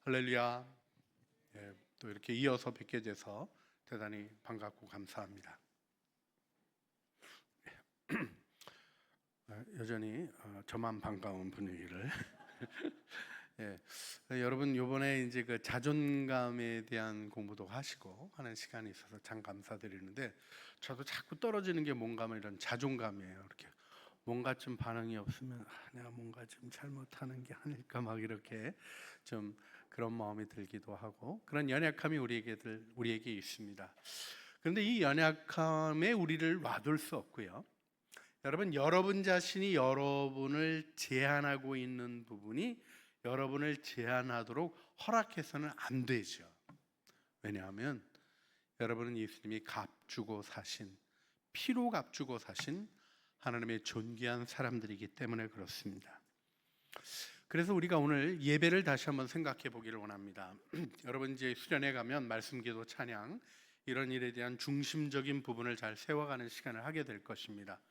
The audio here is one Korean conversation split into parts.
할렐루야. 또 이렇게 이어서 뵙게 돼서 대단히 반갑고 감사합니다. 여전히 저만 반가운 분위기를. 여러분 이번에 이제 그 자존감에 대한 공부도 하시고 하는 시간이 있어서 참 감사드리는데, 저도 자꾸 떨어지는 게 뭔가 하면 이런 자존감이에요. 이렇게 뭔가 좀 반응이 없으면 내가 뭔가 좀 잘못하는 게 아닐까 막 이렇게 좀 그런 마음이 들기도 하고, 그런 연약함이 우리에게 있습니다. 그런데 이 연약함에 우리를 놔둘 수 없고요. 여러분 자신이 여러분을 제한하고 있는 부분이 여러분을 제한하도록 허락해서는 안 되죠. 왜냐하면 여러분은 예수님이 값주고 사신, 피로 값주고 사신 하나님의 존귀한 사람들이기 때문에 그렇습니다. 그래서 우리가 오늘 예배를 다시 한번 생각해 보기를 원합니다. 여러분 이제 수련회 가면 말씀, 기도, 찬양 이런 일에 대한 중심적인 부분을 잘 세워가는 시간을 하게 될 것입니다.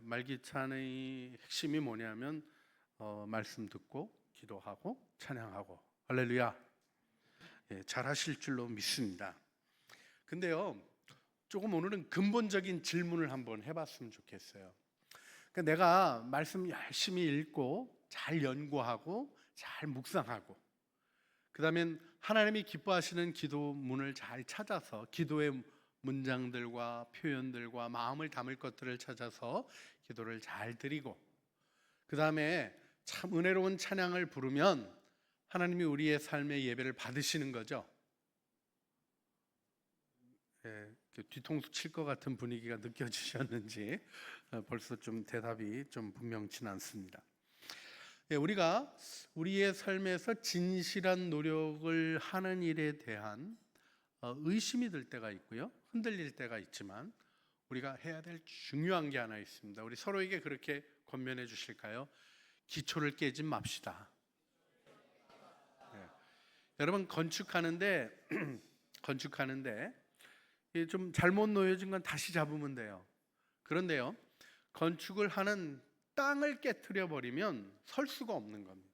말기찬의 핵심이 뭐냐면 말씀 듣고 기도하고 찬양하고, 할렐루야. 잘 하실 줄로 믿습니다. 근데요, 조금 오늘은 근본적인 질문을 한번 해봤으면 좋겠어요. 그러니까 내가 말씀 열심히 읽고 잘 연구하고 잘 묵상하고, 그 다음엔 하나님이 기뻐하시는 기도문을 잘 찾아서 기도의 문장들과 표현들과 마음을 담을 것들을 찾아서 기도를 잘 드리고, 그 다음에 참 은혜로운 찬양을 부르면 하나님이 우리의 삶의 예배를 받으시는 거죠. 뒤통수 칠 것 같은 분위기가 느껴지셨는지 벌써 좀 대답이 좀 분명치는 않습니다. 우리가 우리의 삶에서 진실한 노력을 하는 일에 대한 의심이 들 때가 있고요, 흔들릴 때가 있지만 우리가 해야 될 중요한 게 하나 있습니다. 우리 서로에게 그렇게 권면해 주실까요? 기초를 깨지 맙시다. 여러분 건축하는데 좀 잘못 놓여진 건 다시 잡으면 돼요. 그런데요, 건축을 하는 땅을 깨트려 버리면 설 수가 없는 겁니다.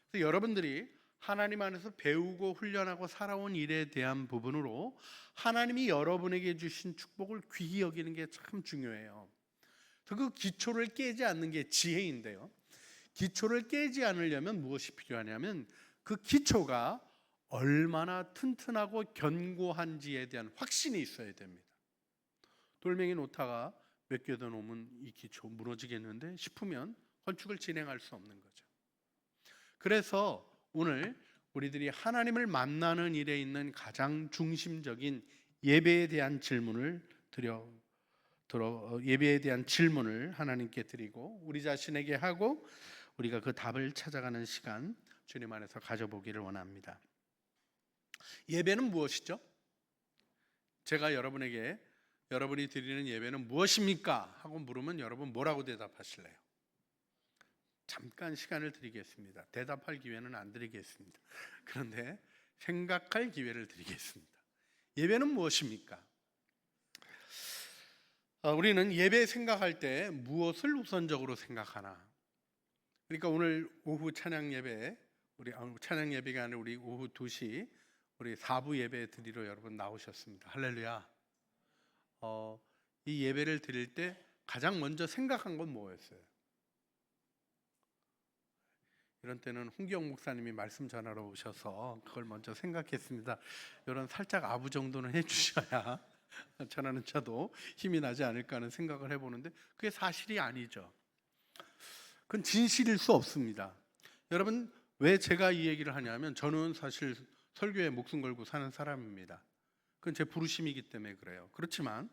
그래서 여러분들이 하나님 안에서 배우고 훈련하고 살아온 일에 대한 부분으로 하나님이 여러분에게 주신 축복을 귀히 여기는 게 참 중요해요. 그 기초를 깨지 않는 게 지혜인데요, 기초를 깨지 않으려면 무엇이 필요하냐면 그 기초가 얼마나 튼튼하고 견고한지에 대한 확신이 있어야 됩니다. 돌멩이 놓다가 몇 개 더 놓으면 이 기초 무너지겠는데 싶으면 건축을 진행할 수 없는 거죠. 그래서 오늘 우리들이 하나님을 만나는 일에 있는 가장 중심적인 예배에 대한 질문을 예배에 대한 질문을 하나님께 드리고 우리 자신에게 하고 우리가 그 답을 찾아가는 시간 주님 안에서 가져보기를 원합니다. 예배는 무엇이죠? 제가 여러분에게 여러분이 드리는 예배는 무엇입니까? 하고 물으면 여러분 뭐라고 대답하실래요? 잠깐 시간을 드리겠습니다. 대답할 기회는 안 드리겠습니다. 그런데 생각할 기회를 드리겠습니다. 예배는 무엇입니까? 우리는 예배 생각할 때 무엇을 우선적으로 생각하나? 그러니까 오늘 오후 찬양 예배, 찬양 예배가 아니라 우리 오후 2시 우리 4부 예배 드리러 여러분 나오셨습니다. 할렐루야. 이 예배를 드릴 때 가장 먼저 생각한 건 뭐였어요? 이런 때는 홍기영 목사님이 말씀 전하러 오셔서 그걸 먼저 생각했습니다. 이런 살짝 아부 정도는 해주셔야 전하는 저도 힘이 나지 않을까 하는 생각을 해보는데 그게 사실이 아니죠. 그건 진실일 수 없습니다. 여러분, 왜 제가 이 얘기를 하냐면 저는 사실 설교에 목숨 걸고 사는 사람입니다. 그건 제 부르심이기 때문에 그래요. 그렇지만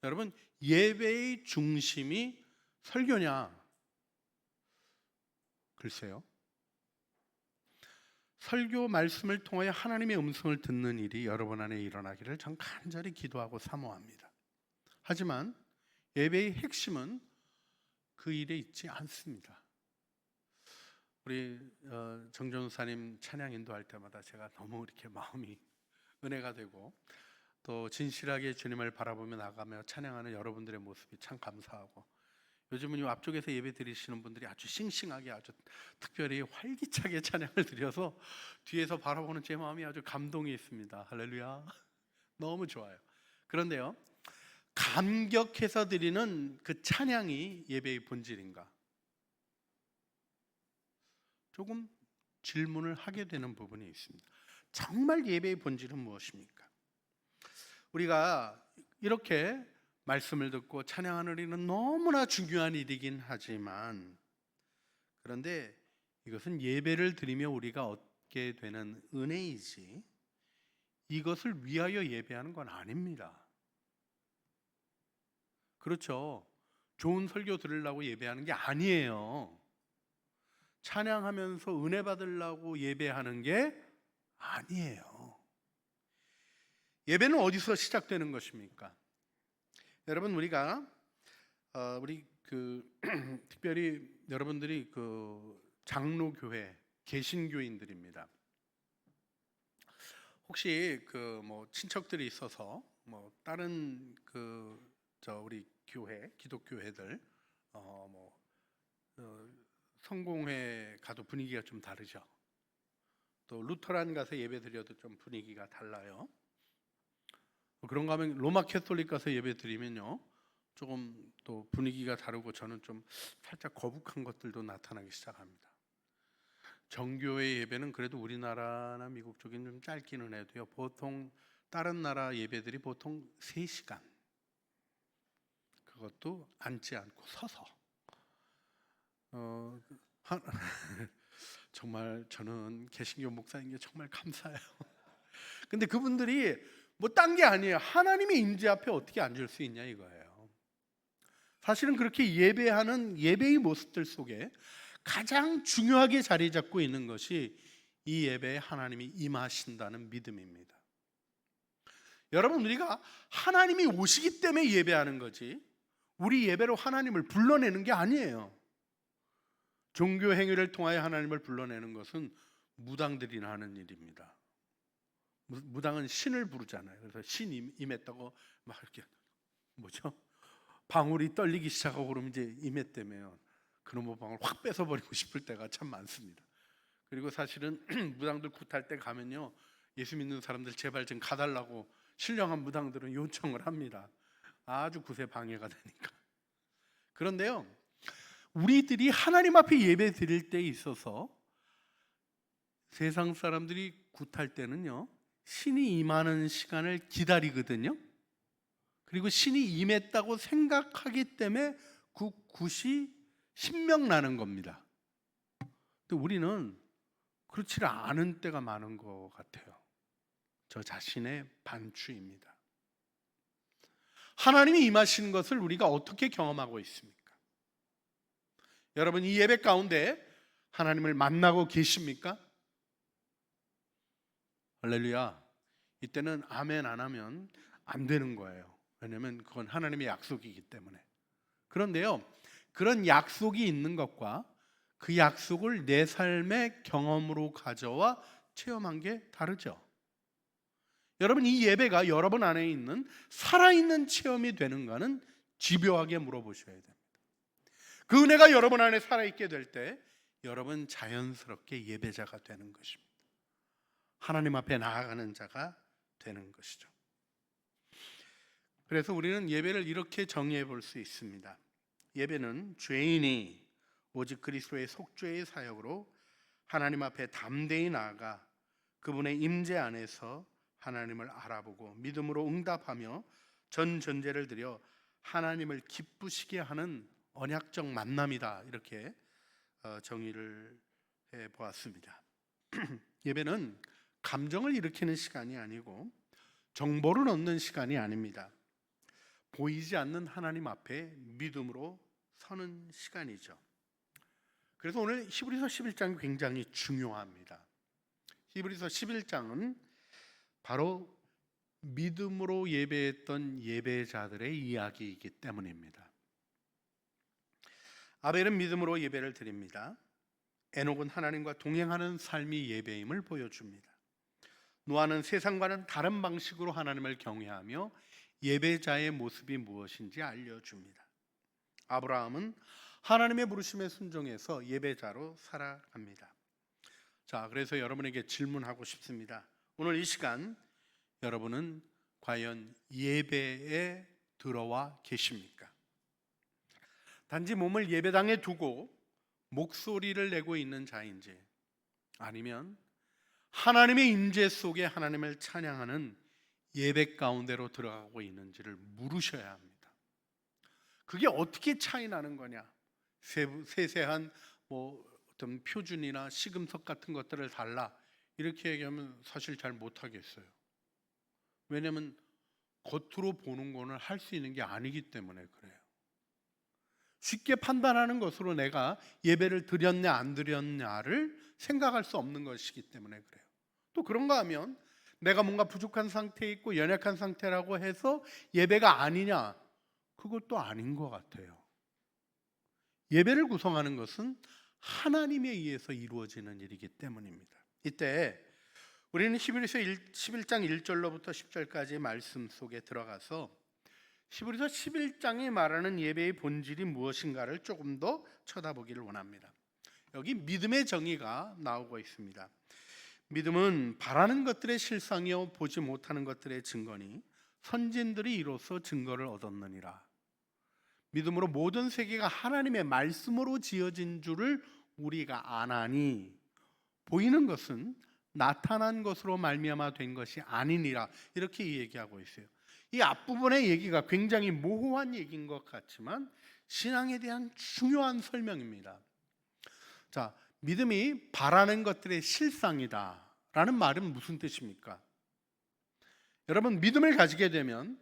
여러분, 예배의 중심이 설교냐? 글쎄요. 설교 말씀을 통하여 하나님의 음성을 듣는 일이 여러분 안에 일어나기를 전 간절히 기도하고 사모합니다. 하지만 예배의 핵심은 그 일에 있지 않습니다. 우리 정전사님 찬양 인도할 때마다 제가 너무 이렇게 마음이 은혜가 되고 또 진실하게 주님을 바라보며 나가며 찬양하는 여러분들의 모습이 참 감사하고, 요즘은 이 앞쪽에서 예배 드리시는 분들이 아주 싱싱하게 아주 특별히 활기차게 찬양을 드려서 뒤에서 바라보는 제 마음이 아주 감동이 있습니다. 할렐루야. 너무 좋아요. 그런데요, 감격해서 드리는 그 찬양이 예배의 본질인가? 조금 질문을 하게 되는 부분이 있습니다. 정말 예배의 본질은 무엇입니까? 우리가 이렇게 말씀을 듣고 찬양하는 일은 너무나 중요한 일이긴 하지만, 그런데 이것은 예배를 드리며 우리가 얻게 되는 은혜이지 이것을 위하여 예배하는 건 아닙니다. 그렇죠. 좋은 설교 들으려고 예배하는 게 아니에요. 찬양하면서 은혜 받으려고 예배하는 게 아니에요. 예배는 어디서 시작되는 것입니까? 여러분, 우리가 특별히 여러분들이 장로교회 개신교인들입니다. 혹시 친척들이 있어서 다른 우리 교회 기독교회들 성공회 가도 분위기가 좀 다르죠. 또 루터란 가서 예배 드려도 좀 분위기가 달라요. 그런가 하면 로마 캐톨릭 가서 예배 드리면요 조금 또 분위기가 다르고, 저는 좀 살짝 거북한 것들도 나타나기 시작합니다. 정교회 예배는 그래도 우리나라나 미국 쪽은 좀 짧기는 해도요, 보통 다른 나라 예배들이 보통 3시간, 그것도 앉지 않고 서서 정말 저는 개신교 목사인 게 정말 감사해요. 근데 그분들이 딴 게 아니에요. 하나님의 임재 앞에 어떻게 앉을 수 있냐 이거예요. 사실은 그렇게 예배하는 예배의 모습들 속에 가장 중요하게 자리 잡고 있는 것이 이 예배에 하나님이 임하신다는 믿음입니다. 여러분, 우리가 하나님이 오시기 때문에 예배하는 거지 우리 예배로 하나님을 불러내는 게 아니에요. 종교 행위를 통하여 하나님을 불러내는 것은 무당들이나 하는 일입니다. 무당은 신을 부르잖아요. 그래서 신 임했다고 막 이렇게 방울이 떨리기 시작하고 그러면 이제 임했다면 그놈의 방울 확 뺏어버리고 싶을 때가 참 많습니다. 그리고 사실은 무당들 굿할 때 가면요, 예수 믿는 사람들 제발 좀 가달라고 신령한 무당들은 요청을 합니다. 아주 굿에 방해가 되니까. 그런데요, 우리들이 하나님 앞에 예배 드릴 때 있어서 세상 사람들이 굿할 때는요, 신이 임하는 시간을 기다리거든요. 그리고 신이 임했다고 생각하기 때문에 그 굿이 신명나는 겁니다. 근데 우리는 그렇지 않은 때가 많은 것 같아요. 저 자신의 반추입니다. 하나님이 임하시는 것을 우리가 어떻게 경험하고 있습니까? 여러분, 이 예배 가운데 하나님을 만나고 계십니까? 할렐루야. 이때는 아멘 안 하면 안 되는 거예요. 왜냐하면 그건 하나님의 약속이기 때문에. 그런데요, 그런 약속이 있는 것과 그 약속을 내 삶의 경험으로 가져와 체험한 게 다르죠. 여러분, 이 예배가 여러분 안에 있는 살아있는 체험이 되는가는 집요하게 물어보셔야 됩니다. 그 은혜가 여러분 안에 살아있게 될 때 여러분 자연스럽게 예배자가 되는 것입니다. 하나님 앞에 나아가는 자가 되는 것이죠. 그래서 우리는 예배를 이렇게 정의해 볼 수 있습니다. 예배는 죄인이 오직 그리스도의 속죄의 사역으로 하나님 앞에 담대히 나아가 그분의 임재 안에서 하나님을 알아보고 믿음으로 응답하며 전 전제를 드려 하나님을 기쁘시게 하는 언약적 만남이다, 이렇게 정의를 해 보았습니다. 예배는 감정을 일으키는 시간이 아니고 정보를 얻는 시간이 아닙니다. 보이지 않는 하나님 앞에 믿음으로 서는 시간이죠. 그래서 오늘 히브리서 11장이 굉장히 중요합니다. 히브리서 11장은 바로 믿음으로 예배했던 예배자들의 이야기이기 때문입니다. 아벨은 믿음으로 예배를 드립니다. 에녹은 하나님과 동행하는 삶이 예배임을 보여줍니다. 노아는 세상과는 다른 방식으로 하나님을 경외하며 예배자의 모습이 무엇인지 알려줍니다. 아브라함은 하나님의 부르심에 순종해서 예배자로 살아갑니다. 자, 그래서 여러분에게 질문하고 싶습니다. 오늘 이 시간 여러분은 과연 예배에 들어와 계십니까? 단지 몸을 예배당에 두고 목소리를 내고 있는 자인지, 아니면 하나님의 임재 속에 하나님을 찬양하는 예배 가운데로 들어가고 있는지를 물으셔야 합니다. 그게 어떻게 차이 나는 거냐? 세세한 어떤 표준이나 시금석 같은 것들을 달라 이렇게 얘기하면 사실 잘 못하겠어요. 왜냐하면 겉으로 보는 거는 할 수 있는 게 아니기 때문에 그래요. 쉽게 판단하는 것으로 내가 예배를 드렸냐 안 드렸냐를 생각할 수 없는 것이기 때문에 그래요. 또 그런가 하면 내가 뭔가 부족한 상태에 있고 연약한 상태라고 해서 예배가 아니냐, 그것도 아닌 것 같아요. 예배를 구성하는 것은 하나님에 의해서 이루어지는 일이기 때문입니다. 이때 우리는 히브리서 11장 1절로부터 10절까지의 말씀 속에 들어가서 히브리서 11장이 말하는 예배의 본질이 무엇인가를 조금 더 쳐다보기를 원합니다. 여기 믿음의 정의가 나오고 있습니다. 믿음은 바라는 것들의 실상이요 보지 못하는 것들의 증거니 선진들이 이로써 증거를 얻었느니라. 믿음으로 모든 세계가 하나님의 말씀으로 지어진 줄을 우리가 아나니 보이는 것은 나타난 것으로 말미암아 된 것이 아니니라, 이렇게 얘기하고 있어요. 이 앞부분의 얘기가 굉장히 모호한 얘기인 것 같지만 신앙에 대한 중요한 설명입니다. 자, 믿음이 바라는 것들의 실상이다 라는 말은 무슨 뜻입니까? 여러분, 믿음을 가지게 되면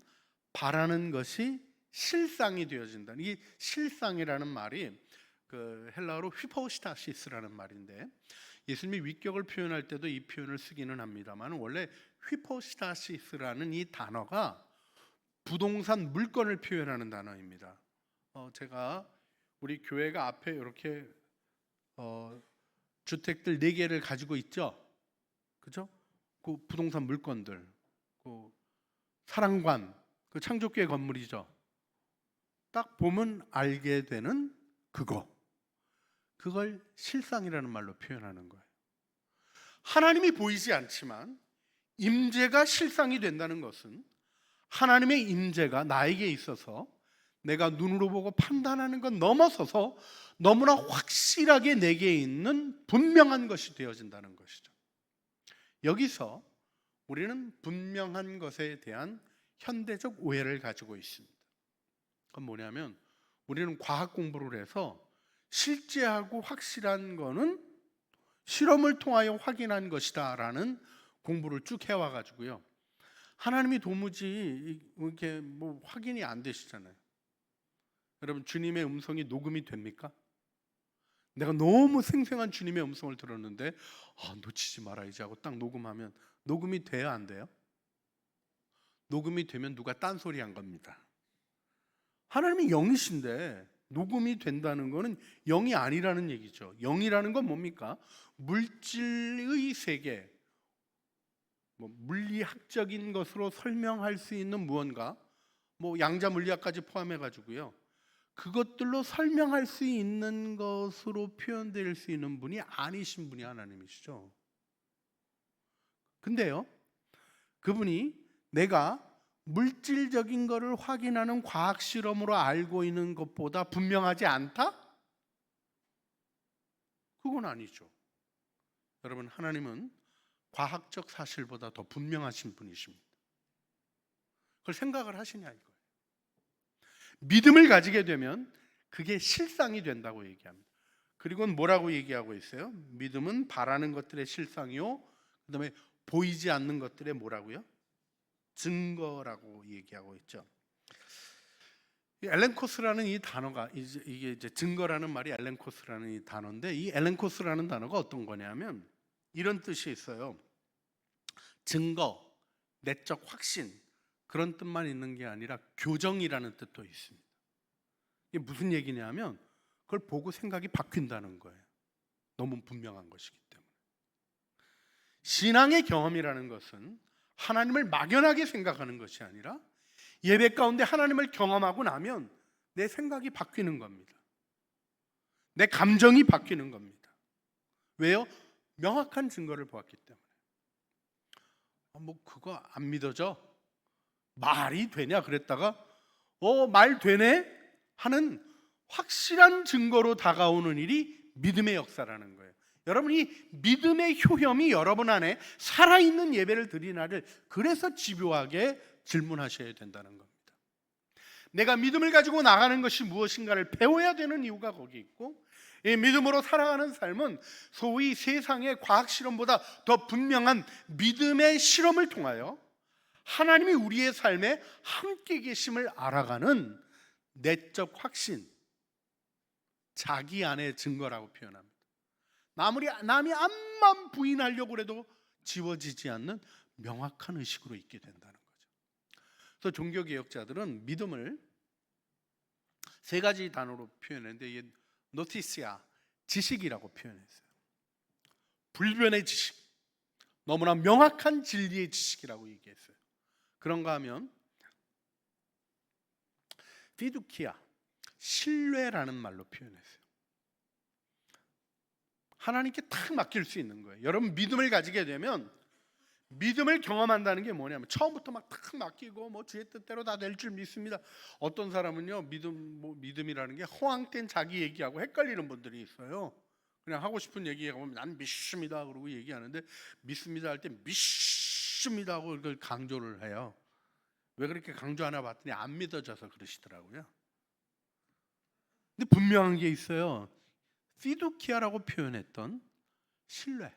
바라는 것이 실상이 되어진다. 이 실상이라는 말이 그 헬라어로 휘포스타시스라는 말인데, 예수님이 위격을 표현할 때도 이 표현을 쓰기는 합니다만 원래 휘포스타시스라는 이 단어가 부동산 물건을 표현하는 단어입니다. 제가 우리 교회가 앞에 이렇게 주택들 4개를 가지고 있죠, 그죠? 그 부동산 물건들, 그 사랑관, 그 창조교회 건물이죠. 딱 보면 알게 되는 그걸 실상이라는 말로 표현하는 거예요. 하나님이 보이지 않지만 임재가 실상이 된다는 것은 하나님의 임재가 나에게 있어서 내가 눈으로 보고 판단하는 것 넘어서서 너무나 확실하게 내게 있는 분명한 것이 되어진다는 것이죠. 여기서 우리는 분명한 것에 대한 현대적 오해를 가지고 있습니다. 그건 뭐냐면 우리는 과학 공부를 해서 실제하고 확실한 거는 실험을 통하여 확인한 것이다 라는 공부를 쭉 해와 가지고요, 하나님이 도무지 이렇게 확인이 안 되시잖아요. 여러분, 주님의 음성이 녹음이 됩니까? 내가 너무 생생한 주님의 음성을 들었는데 놓치지 말아야지 하고 딱 녹음하면 녹음이 돼야 안 돼요? 녹음이 되면 누가 딴소리 한 겁니다. 하나님이 영이신데 녹음이 된다는 것은 영이 아니라는 얘기죠. 영이라는 건 뭡니까? 물질의 세계, 물리학적인 것으로 설명할 수 있는 무언가, 양자 물리학까지 포함해 가지고요, 그것들로 설명할 수 있는 것으로 표현될 수 있는 분이 아니신 분이 하나님이시죠. 근데요, 그분이 내가 물질적인 것을 확인하는 과학 실험으로 알고 있는 것보다 분명하지 않다? 그건 아니죠. 여러분, 하나님은 과학적 사실보다 더 분명하신 분이십니다. 그걸 생각을 하시냐 이거예요. 믿음을 가지게 되면 그게 실상이 된다고 얘기합니다. 그리고 뭐라고 얘기하고 있어요? 믿음은 바라는 것들의 실상이요, 그 다음에 보이지 않는 것들의 뭐라고요? 증거라고 얘기하고 있죠. 엘렌코스라는 이 단어가, 이게 이제 증거라는 말이 엘렌코스라는 이 단어인데, 이 엘렌코스라는 단어가 어떤 거냐면 이런 뜻이 있어요. 증거, 내적 확신, 그런 뜻만 있는 게 아니라 교정이라는 뜻도 있습니다. 이게 무슨 얘기냐면 그걸 보고 생각이 바뀐다는 거예요. 너무 분명한 것이기 때문에. 신앙의 경험이라는 것은 하나님을 막연하게 생각하는 것이 아니라 예배 가운데 하나님을 경험하고 나면 내 생각이 바뀌는 겁니다. 내 감정이 바뀌는 겁니다. 왜요? 명확한 증거를 보았기 때문에. 뭐 그거 안 믿어져? 말이 되냐 그랬다가 말 되네? 하는 확실한 증거로 다가오는 일이 믿음의 역사라는 거예요. 여러분이 믿음의 효험이 여러분 안에 살아있는 예배를 드리나를 그래서 집요하게 질문하셔야 된다는 겁니다. 내가 믿음을 가지고 나가는 것이 무엇인가를 배워야 되는 이유가 거기 있고, 이 믿음으로 살아가는 삶은 소위 세상의 과학 실험보다 더 분명한 믿음의 실험을 통하여 하나님이 우리의 삶에 함께 계심을 알아가는 내적 확신, 자기 안의 증거라고 표현합니다. 남이 암만 부인하려고 해도 지워지지 않는 명확한 의식으로 있게 된다는 거죠. 그래서 종교개혁자들은 믿음을 세 가지 단어로 표현했는데, 이게 노티시아, 지식이라고 표현했어요. 불변의 지식, 너무나 명확한 진리의 지식이라고 얘기했어요. 그런가 하면 피두키아, 신뢰라는 말로 표현했어요. 하나님께 탁 맡길 수 있는 거예요. 여러분 믿음을 가지게 되면, 믿음을 경험한다는 게 뭐냐면 처음부터 막 탁 맡기고 주의 뜻대로 다 될 줄 믿습니다. 어떤 사람은요 믿음이라는 게 허황된 자기 얘기하고 헷갈리는 분들이 있어요. 그냥 하고 싶은 얘기하고 난 믿습니다 그러고 얘기하는데, 믿습니다 할 때 믿습니다 하고 그걸 강조를 해요. 왜 그렇게 강조하나 봤더니 안 믿어져서 그러시더라고요. 근데 분명한 게 있어요. 피두키아라고 표현했던 신뢰,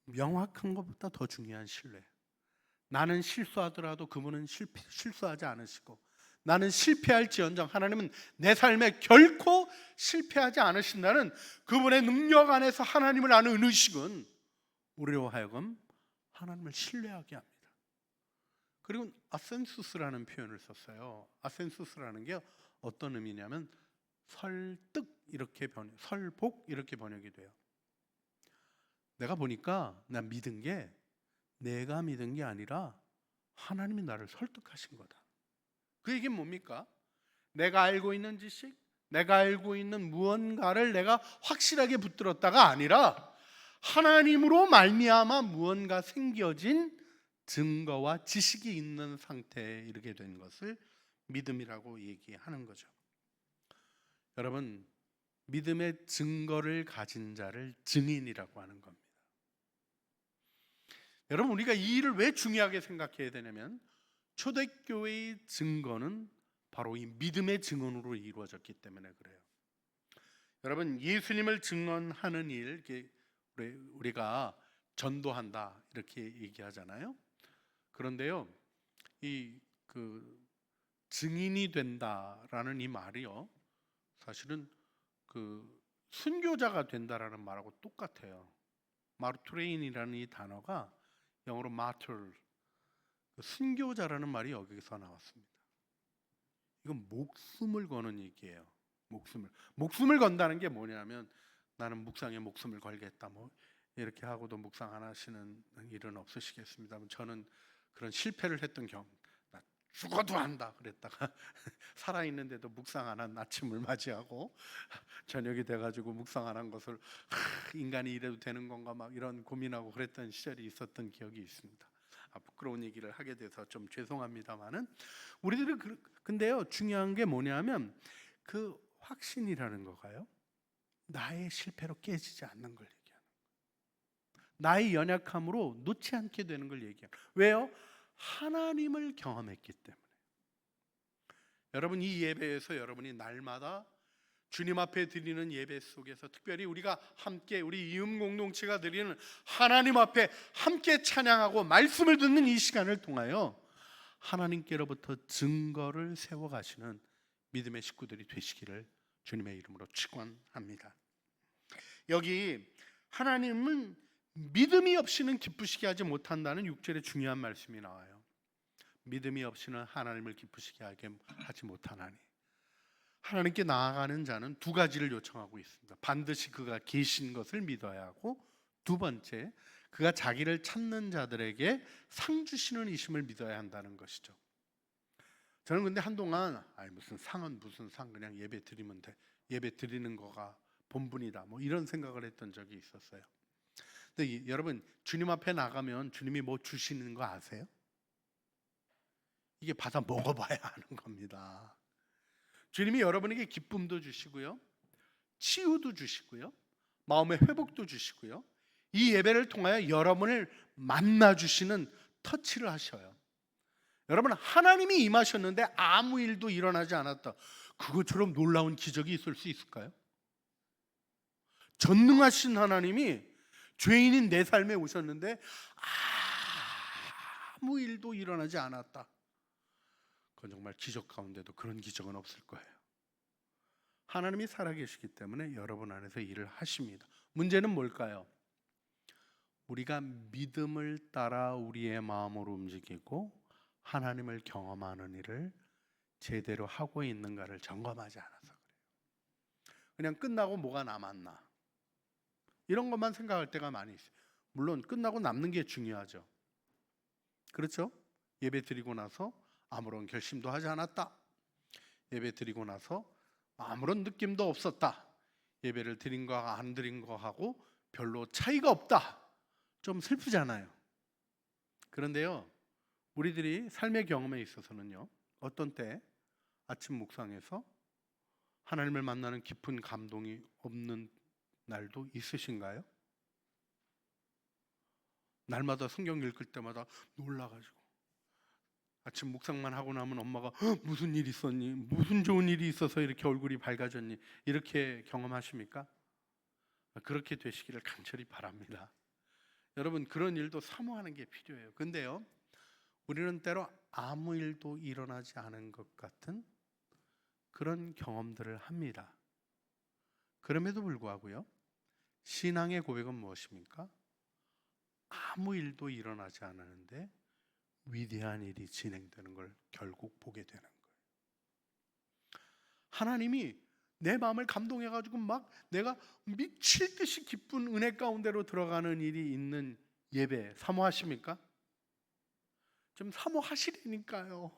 명확한 것보다 더 중요한 신뢰. 나는 실수하더라도 그분은 실수하지 않으시고, 나는 실패할지언정 하나님은 내 삶에 결코 실패하지 않으신다는 그분의 능력 안에서 하나님을 아는 의식은 우리로 하여금 하나님을 신뢰하게 합니다. 그리고 아센수스라는 표현을 썼어요. 아센수스라는 게 어떤 의미냐면 설득 이렇게 설복 이렇게 번역이 돼요. 내가 보니까 난 믿은 게 내가 믿은 게 아니라 하나님이 나를 설득하신 거다. 그 얘기는 뭡니까? 내가 알고 있는 지식, 내가 알고 있는 무언가를 내가 확실하게 붙들었다가 아니라 하나님으로 말미암아 무언가 생겨진 증거와 지식이 있는 상태에 이르게 된 것을 믿음이라고 얘기하는 거죠. 여러분, 믿음의 증거를 가진 자를 증인이라고 하는 겁니다. 여러분, 우리가 이 일을 왜 중요하게 생각해야 되냐면, 초대교회의 증거는 바로 이 믿음의 증언으로 이루어졌기 때문에 그래요. 여러분, 예수님을 증언하는 일, 우리가 전도한다 이렇게 얘기하잖아요. 그런데요, 증인이 된다라는 이 말이요, 사실은 순교자가 된다라는 말하고 똑같아요. 마르투레인이라는 이 단어가 영어로 마틀, 순교자라는 말이 여기서 나왔습니다. 이건 목숨을 거는 얘기예요. 목숨을 건다는 게 뭐냐면, 나는 묵상에 목숨을 걸겠다 이렇게 하고도 묵상 안 하시는 일은 없으시겠습니다만, 저는 그런 실패를 했던 경험, 나 죽어도 한다 그랬다가 살아있는데도 묵상 안 한 아침을 맞이하고 저녁이 돼가지고 묵상 안 한 것을 인간이 이래도 되는 건가 이런 고민하고 그랬던 시절이 있었던 기억이 있습니다. 부끄러운 얘기를 하게 돼서 좀 죄송합니다만은, 우리들은 근데요 중요한 게 뭐냐면 그 확신이라는 거가요, 나의 실패로 깨지지 않는 걸 얘기하는 거예요. 나의 연약함으로 놓지 않게 되는 걸 얘기해요. 왜요? 하나님을 경험했기 때문에. 여러분, 이 예배에서 여러분이 날마다 주님 앞에 드리는 예배 속에서 특별히 우리가 함께 우리 이음 공동체가 드리는 하나님 앞에 함께 찬양하고 말씀을 듣는 이 시간을 통하여 하나님께로부터 증거를 세워가시는 믿음의 식구들이 되시기를 주님의 이름으로 축원합니다. 여기 하나님은 믿음이 없이는 기쁘시게 하지 못한다는 6절의 중요한 말씀이 나와요. 믿음이 없이는 하나님을 기쁘시게 하지 못하나니, 하나님께 나아가는 자는 두 가지를 요청하고 있습니다. 반드시 그가 계신 것을 믿어야 하고, 두 번째, 그가 자기를 찾는 자들에게 상 주시는 이심을 믿어야 한다는 것이죠. 저는 근데 한동안 무슨 상은 무슨 상, 그냥 예배 드리면 돼, 예배 드리는 거가 본분이다, 뭐 이런 생각을 했던 적이 있었어요. 근데 여러분, 주님 앞에 나가면 주님이 뭐 주시는 거 아세요? 이게 받아 먹어봐야 아는 겁니다. 주님이 여러분에게 기쁨도 주시고요, 치유도 주시고요, 마음의 회복도 주시고요, 이 예배를 통하여 여러분을 만나 주시는 터치를 하셔요. 여러분, 하나님이 임하셨는데 아무 일도 일어나지 않았다, 그것처럼 놀라운 기적이 있을 수 있을까요? 전능하신 하나님이 죄인인 내 삶에 오셨는데 아무 일도 일어나지 않았다, 그건 정말 기적 가운데도 그런 기적은 없을 거예요. 하나님이 살아계시기 때문에 여러분 안에서 일을 하십니다. 문제는 뭘까요? 우리가 믿음을 따라 우리의 마음으로 움직이고 하나님을 경험하는 일을 제대로 하고 있는가를 점검하지 않아서 그래요. 그냥 끝나고 뭐가 남았나, 이런 것만 생각할 때가 많이 있어요. 물론 끝나고 남는 게 중요하죠. 그렇죠? 예배 드리고 나서 아무런 결심도 하지 않았다, 예배 드리고 나서 아무런 느낌도 없었다, 예배를 드린 거하고 안 드린 거하고 별로 차이가 없다, 좀 슬프잖아요. 그런데요, 우리들이 삶의 경험에 있어서는요, 어떤 때 아침 묵상에서 하나님을 만나는 깊은 감동이 없는 날도 있으신가요? 날마다 성경 읽을 때마다 놀라가지고 아침 묵상만 하고 나면 엄마가 무슨 일 있었니? 무슨 좋은 일이 있어서 이렇게 얼굴이 밝아졌니? 이렇게 경험하십니까? 그렇게 되시기를 간절히 바랍니다. 여러분, 그런 일도 사모하는 게 필요해요. 근데요, 우리는 때로 아무 일도 일어나지 않은 것 같은 그런 경험들을 합니다. 그럼에도 불구하고요, 신앙의 고백은 무엇입니까? 아무 일도 일어나지 않았는데 위대한 일이 진행되는 걸 결국 보게 되는 거예요. 하나님이 내 마음을 감동해가지고 막 내가 미칠 듯이 기쁜 은혜 가운데로 들어가는 일이 있는 예배 사모하십니까? 좀 사모하시라니까요.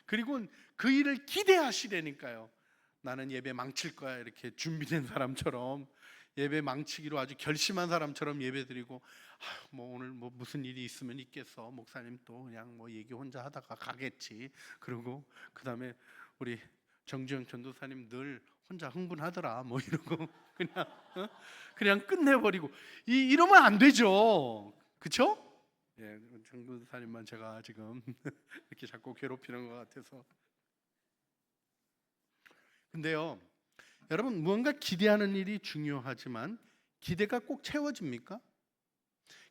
그리고 그 일을 기대하시라니까요. 나는 예배 망칠 거야, 이렇게 준비된 사람처럼, 예배 망치기로 아주 결심한 사람처럼 예배 드리고, 뭐 오늘 뭐 무슨 일이 있으면 있겠어, 목사님 또 그냥 뭐 얘기 혼자 하다가 가겠지, 그리고 그 다음에 우리 정주영 전도사님 늘 혼자 흥분하더라, 뭐 이러고 그냥 그냥 끝내버리고, 이러면 안 되죠, 그렇죠? 예, 전도사님만 제가 지금 이렇게 자꾸 괴롭히는 것 같아서. 근데요, 여러분, 무언가 기대하는 일이 중요하지만 기대가 꼭 채워집니까?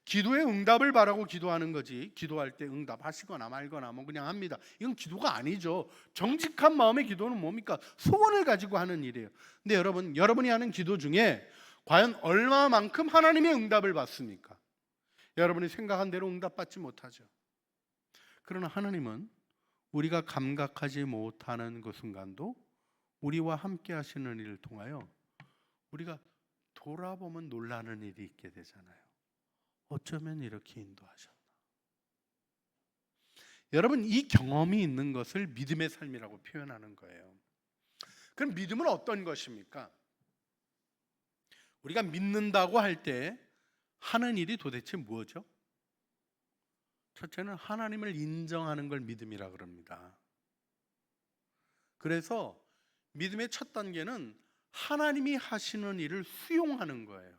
기도의 응답을 바라고 기도하는 거지, 기도할 때 응답하시거나 말거나 뭐 그냥 합니다, 이건 기도가 아니죠. 정직한 마음의 기도는 뭡니까? 소원을 가지고 하는 일이에요. 근데 여러분, 여러분이 하는 기도 중에 과연 얼마만큼 하나님의 응답을 받습니까? 여러분이 생각한 대로 응답받지 못하죠. 그러나 하나님은 우리가 감각하지 못하는 그 순간도 우리와 함께 하시는 일을 통하여 우리가 돌아보면 놀라는 일이 있게 되잖아요. 어쩌면 이렇게 인도하셨나. 여러분, 이 경험이 있는 것을 믿음의 삶이라고 표현하는 거예요. 그럼 믿음은 어떤 것입니까? 우리가 믿는다고 할 때 하는 일이 도대체 뭐죠? 첫째는 하나님을 인정하는 걸 믿음이라 그럽니다. 그래서 믿음의 첫 단계는 하나님이 하시는 일을 수용하는 거예요.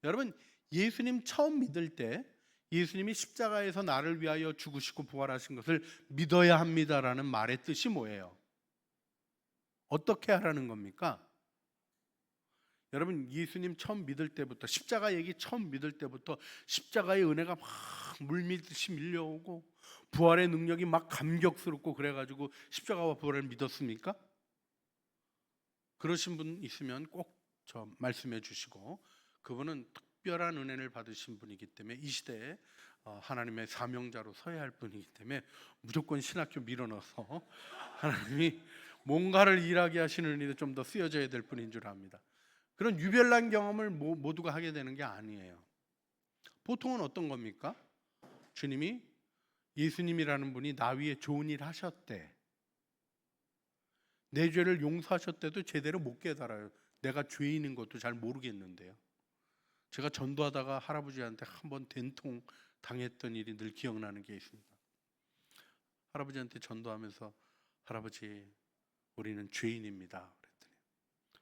여러분, 예수님 처음 믿을 때 예수님이 십자가에서 나를 위하여 죽으시고 부활하신 것을 믿어야 합니다라는 말의 뜻이 뭐예요? 어떻게 하라는 겁니까? 여러분, 예수님 처음 믿을 때부터, 십자가 얘기 처음 믿을 때부터 십자가의 은혜가 막 물밀듯이 밀려오고 부활의 능력이 막 감격스럽고 그래가지고 십자가와 부활을 믿었습니까? 그러신 분 있으면 꼭 저 말씀해 주시고, 그분은 특별한 은혜를 받으신 분이기 때문에 이 시대에 하나님의 사명자로 서야 할 분이기 때문에 무조건 신학교 밀어넣어서 하나님이 뭔가를 일하게 하시는 일에 좀 더 쓰여져야 될 분인 줄 압니다. 그런 유별난 경험을 모두가 하게 되는 게 아니에요. 보통은 어떤 겁니까? 주님이 예수님이라는 분이 나 위에 좋은 일 하셨대. 내 죄를 용서하셨대도 제대로 못 깨달아요. 내가 죄인인 것도 잘 모르겠는데요. 제가 전도하다가 할아버지한테 한번 된통 당했던 일이 늘 기억나는 게 있습니다. 할아버지한테 전도하면서 할아버지 우리는 죄인입니다. 그랬더니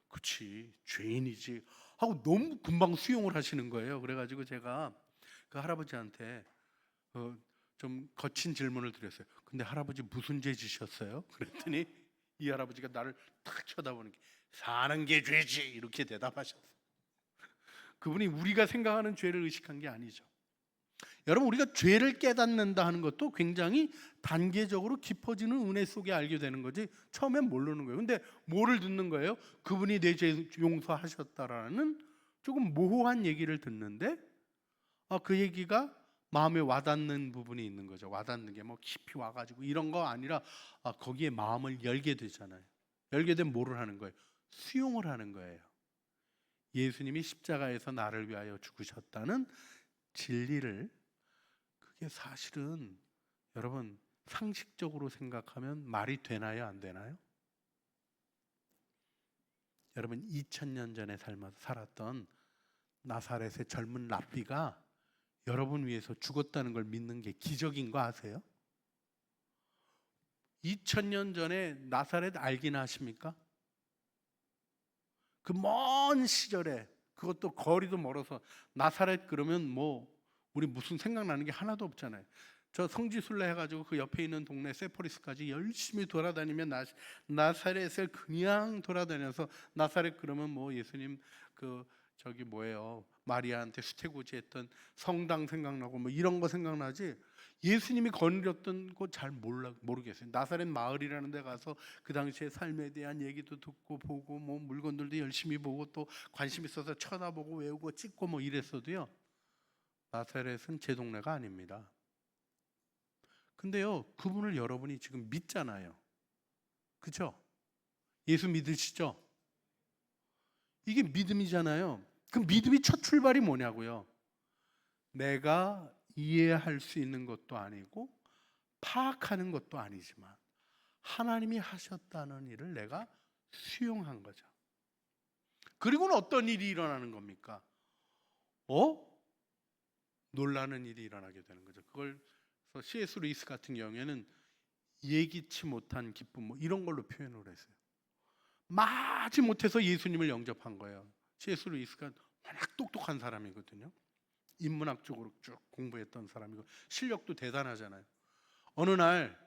그치 죄인이지 하고 너무 금방 수용을 하시는 거예요. 그래가지고 제가 그 할아버지한테 좀 거친 질문을 드렸어요. 근데 할아버지 무슨 죄 지셨어요? 그랬더니 이 할아버지가 나를 탁 쳐다보는 게 사는 게 죄지 이렇게 대답하셨어요. 그분이 우리가 생각하는 죄를 의식한 게 아니죠. 여러분 우리가 죄를 깨닫는다 하는 것도 굉장히 단계적으로 깊어지는 은혜 속에 알게 되는 거지 처음엔 모르는 거예요. 근데 뭐를 듣는 거예요? 그분이 내 죄 용서하셨다라는 조금 모호한 얘기를 듣는데 그 얘기가 마음에 와닿는 부분이 있는 거죠. 와닿는 게 뭐 깊이 와가지고 이런 거 아니라 거기에 마음을 열게 되잖아요. 열게 되면 뭐를 하는 거예요? 수용을 하는 거예요. 예수님이 십자가에서 나를 위하여 죽으셨다는 진리를 그게 사실은 여러분 상식적으로 생각하면 말이 되나요? 안 되나요? 여러분 2000년 전에 살았던 나사렛의 젊은 랍비가 여러분 위해서 죽었다는 걸 믿는 게 기적인 거 아세요? 2000년 전에 나사렛 알긴 아십니까? 그 먼 시절에 그것도 거리도 멀어서 나사렛 그러면 뭐 우리 무슨 생각나는 게 하나도 없잖아요. 저 성지순례 해가지고 그 옆에 있는 동네 세포리스까지 열심히 돌아다니면 나사렛을 그냥 돌아다녀서 나사렛 그러면 뭐 예수님 그 저기 뭐예요 마리아한테 수태고지했던 성당 생각나고 뭐 이런 거 생각나지 예수님이 거느렸던 거 잘 모르겠어요. 나사렛 마을이라는 데 가서 그 당시의 삶에 대한 얘기도 듣고 보고 뭐 물건들도 열심히 보고 또 관심 있어서 쳐다보고 외우고 찍고 뭐 이랬어도요 나사렛은 제 동네가 아닙니다. 근데요 그분을 여러분이 지금 믿잖아요. 그렇죠? 예수 믿으시죠? 이게 믿음이잖아요. 그 믿음이 첫 출발이 뭐냐고요? 내가 이해할 수 있는 것도 아니고 파악하는 것도 아니지만 하나님이 하셨다는 일을 내가 수용한 거죠. 그리고는 어떤 일이 일어나는 겁니까? 놀라는 일이 일어나게 되는 거죠. 그걸 C.S. 루이스 같은 경우에는 예기치 못한 기쁨 뭐 이런 걸로 표현을 했어요. 마지 못해서 예수님을 영접한 거예요. C.S. 루이스가 워낙 똑똑한 사람이거든요. 인문학 쪽으로 쭉 공부했던 사람이고 실력도 대단하잖아요. 어느 날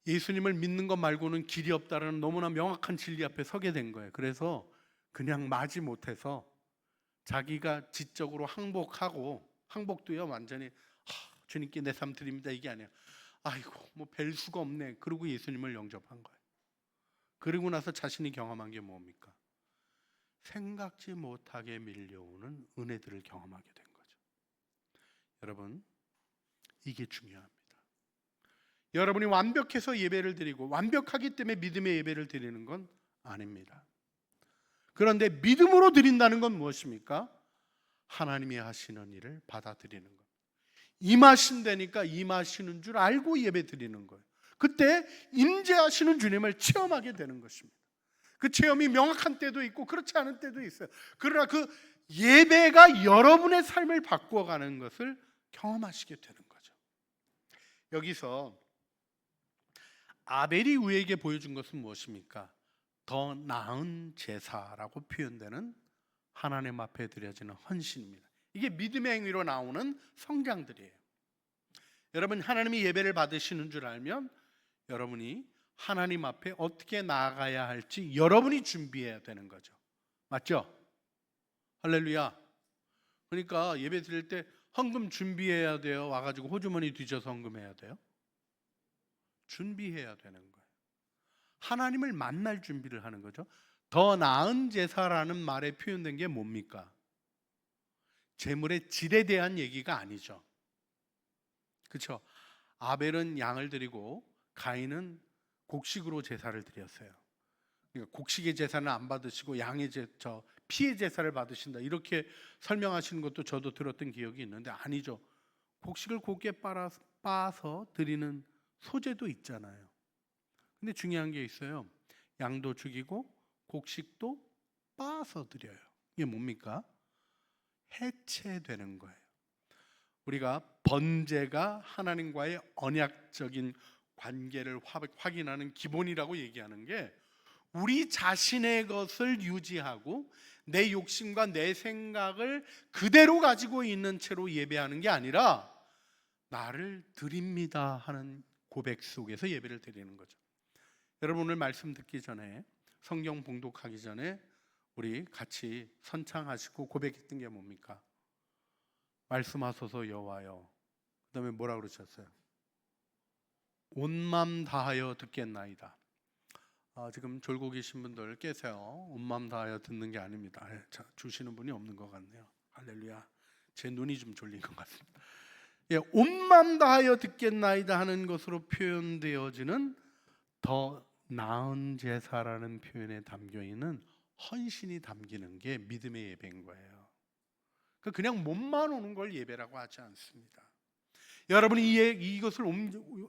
예수님을 믿는 것 말고는 길이 없다라는 너무나 명확한 진리 앞에 서게 된 거예요. 그래서 그냥 마지 못해서 자기가 지적으로 항복하고 항복도요 완전히 주님께 내 삶 드립니다 이게 아니야. 아이고 뭐 뵐 수가 없네. 그러고 예수님을 영접한 거예요. 그리고 나서 자신이 경험한 게 뭡니까? 생각지 못하게 밀려오는 은혜들을 경험하게 된 거죠. 여러분 이게 중요합니다. 여러분이 완벽해서 예배를 드리고 완벽하기 때문에 믿음의 예배를 드리는 건 아닙니다. 그런데 믿음으로 드린다는 건 무엇입니까? 하나님이 하시는 일을 받아들이는 것. 임하신다니까 임하시는 줄 알고 예배 드리는 거예요. 그때 임재하시는 주님을 체험하게 되는 것입니다. 그 체험이 명확한 때도 있고 그렇지 않은 때도 있어요. 그러나 그 예배가 여러분의 삶을 바꾸어가는 것을 경험하시게 되는 거죠. 여기서 아벨이 우리에게 보여준 것은 무엇입니까? 더 나은 제사라고 표현되는 하나님 앞에 드려지는 헌신입니다. 이게 믿음의 행위로 나오는 성장들이에요. 여러분 하나님이 예배를 받으시는 줄 알면 여러분이 하나님 앞에 어떻게 나아가야 할지 여러분이 준비해야 되는 거죠. 맞죠? 할렐루야. 그러니까 예배 드릴 때 헌금 준비해야 돼요? 와가지고 호주머니 뒤져서 헌금해야 돼요? 준비해야 되는 거예요. 하나님을 만날 준비를 하는 거죠. 더 나은 제사라는 말에 표현된 게 뭡니까? 제물의 질에 대한 얘기가 아니죠. 그렇죠? 아벨은 양을 드리고 가인은 곡식으로 제사를 드렸어요. 그러니까 곡식의 제사는 안 받으시고 양의 피의 제사를 받으신다 이렇게 설명하시는 것도 저도 들었던 기억이 있는데 아니죠. 곡식을 곱게 빻아서 드리는 소재도 있잖아요. 근데 중요한 게 있어요. 양도 죽이고 곡식도 빻아서 드려요. 이게 뭡니까? 해체되는 거예요. 우리가 번제가 하나님과의 언약적인 관계를 확인하는 기본이라고 얘기하는 게 우리 자신의 것을 유지하고 내 욕심과 내 생각을 그대로 가지고 있는 채로 예배하는 게 아니라 나를 드립니다 하는 고백 속에서 예배를 드리는 거죠. 여러분 오늘 말씀 듣기 전에 성경 봉독하기 전에 우리 같이 선창하시고 고백했던 게 뭡니까? 말씀하소서 여호와여. 그 다음에 뭐라 그러셨어요? 온 맘 다하여 듣겠나이다. 지금 졸고 계신 분들 깨세요. 온 맘 다하여 듣는 게 아닙니다. 주시는 분이 없는 것 같네요. 할렐루야. 제 눈이 좀 졸린 것 같습니다. 온 맘 다하여 듣겠나이다 하는 것으로 표현되어지는 더 나은 제사라는 표현에 담겨있는 헌신이 담기는 게 믿음의 예배인 거예요. 그냥 몸만 오는 걸 예배라고 하지 않습니다. 여러분이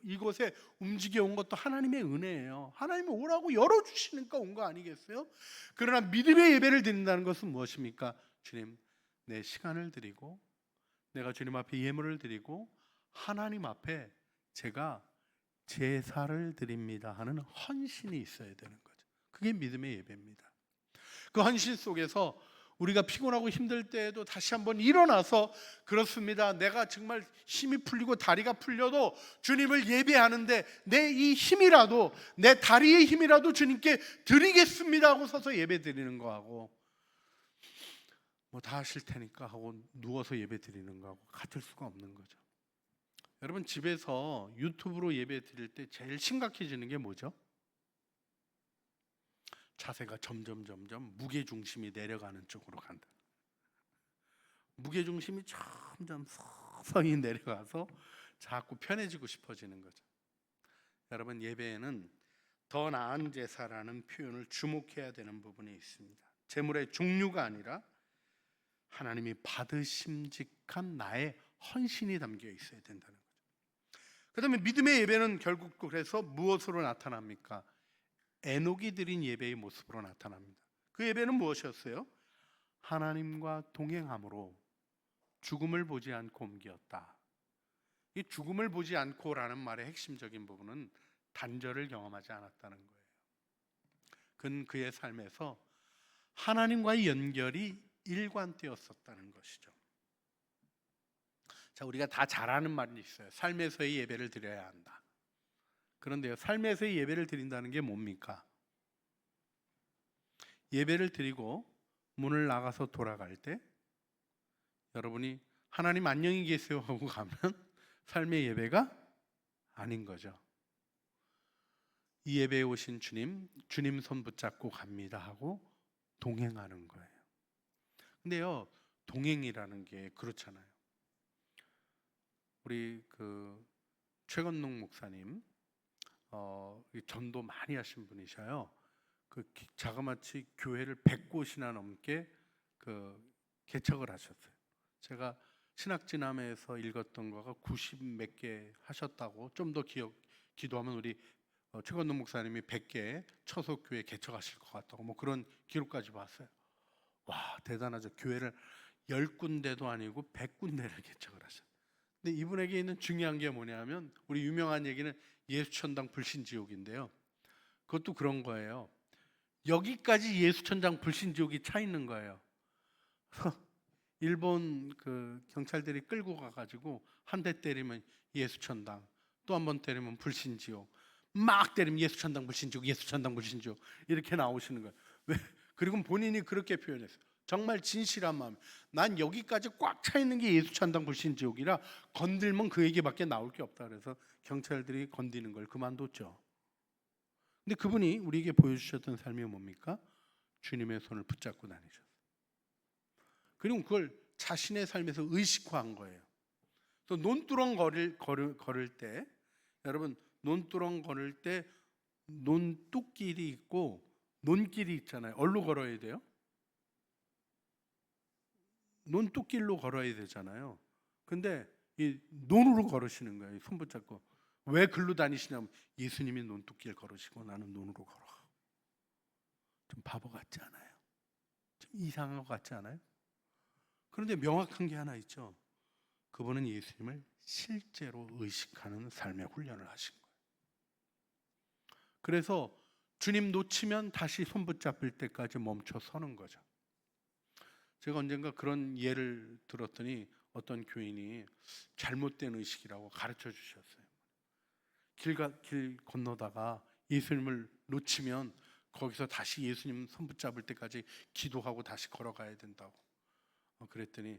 이곳에 움직여 온 것도 하나님의 은혜예요. 하나님이 오라고 열어주시니까 온 거 아니겠어요? 그러나 믿음의 예배를 드린다는 것은 무엇입니까? 주님, 내 시간을 드리고 내가 주님 앞에 예물을 드리고 하나님 앞에 제가 제사를 드립니다 하는 헌신이 있어야 되는 거죠. 그게 믿음의 예배입니다. 그 헌신 속에서 우리가 피곤하고 힘들 때에도 다시 한번 일어나서 그렇습니다. 내가 정말 힘이 풀리고 다리가 풀려도 주님을 예배하는데 내 이 힘이라도 내 다리의 힘이라도 주님께 드리겠습니다 하고 서서 예배 드리는 거하고 뭐 다 하실 테니까 하고 누워서 예배 드리는 거하고 같을 수가 없는 거죠. 여러분 집에서 유튜브로 예배 드릴 때 제일 심각해지는 게 뭐죠? 자세가 점점 무게중심이 내려가는 쪽으로 간다. 무게중심이 점점 서서히 내려가서 자꾸 편해지고 싶어지는 거죠. 여러분 예배에는 더 나은 제사라는 표현을 주목해야 되는 부분이 있습니다. 제물의 종류가 아니라 하나님이 받으심직한 나의 헌신이 담겨 있어야 된다는 거죠. 그 다음에 믿음의 예배는 결국 그래서 무엇으로 나타납니까? 에녹이 드린 예배의 모습으로 나타납니다. 그 예배는 무엇이었어요? 하나님과 동행함으로 죽음을 보지 않고 옮겼다. 이 죽음을 보지 않고라는 말의 핵심적인 부분은 단절을 경험하지 않았다는 거예요. 그는 그의 삶에서 하나님과의 연결이 일관되었었다는 것이죠. 자, 우리가 다 잘 아는 말이 있어요. 삶에서의 예배를 드려야 한다. 그런데요, 삶에서의 예배를 드린다는 게 뭡니까? 예배를 드리고 문을 나가서 돌아갈 때 여러분이 하나님 안녕히 계세요 하고 가면 삶의 예배가 아닌 거죠. 이 예배에 오신 주님 손 붙잡고 갑니다 하고 동행하는 거예요. 근데요, 동행이라는 게 그렇잖아요. 우리 최건농 목사님 전도 많이 하신 분이셔요. 자그마치 교회를 100곳이나 넘게 개척을 하셨어요. 제가 신학진함에서 읽었던 거가 90 몇 개 하셨다고, 좀 더 기도하면 우리 최건동 목사님이 100개 처소교회 개척하실 것 같다고 뭐 그런 기록까지 봤어요. 와, 대단하죠. 교회를 10군데도 아니고 100군데를 개척을 하셨어요. 근데 이분에게 있는 중요한 게 뭐냐면, 우리 유명한 얘기는 예수천당 불신지옥인데요. 그것도 그런 거예요. 여기까지 예수천당 불신지옥이 차 있는 거예요. 일본 경찰들이 끌고 가가지고 한 대 때리면 예수천당, 또 한 번 때리면 불신지옥, 막 때리면 예수천당 불신지옥, 예수천당 불신지옥 이렇게 나오시는 거예요. 왜? 그리고 본인이 그렇게 표현했어요. 정말 진실한 마음. 난 여기까지 꽉 차 있는 게 예수천당 불신지옥이라 건들면 그 얘기밖에 나올 게 없다. 그래서 경찰들이 건드는 걸 그만뒀죠. 근데 그분이 우리에게 보여주셨던 삶이 뭡니까? 주님의 손을 붙잡고 다니셨어요. 그리고 그걸 자신의 삶에서 의식화한 거예요. 또 논두렁 걸을 때, 여러분 논두렁 걸을 때 논뚝길이 있고 논길이 있잖아요. 어디로 걸어야 돼요? 논뚝길로 걸어야 되잖아요. 근데 이 논으로 걸으시는 거예요. 손 붙잡고. 왜 글로 다니시냐면 예수님이 논두길 걸으시고 나는 논으로 걸어. 좀 바보 같지 않아요? 좀 이상한 것 같지 않아요? 그런데 명확한 게 하나 있죠. 그분은 예수님을 실제로 의식하는 삶의 훈련을 하신 거예요. 그래서 주님 놓치면 다시 손 붙잡을 때까지 멈춰 서는 거죠. 제가 언젠가 그런 예를 들었더니 어떤 교인이 잘못된 의식이라고 가르쳐 주셨어요. 길 건너다가 예수님을 놓치면 거기서 다시 예수님 손 붙잡을 때까지 기도하고 다시 걸어가야 된다고. 그랬더니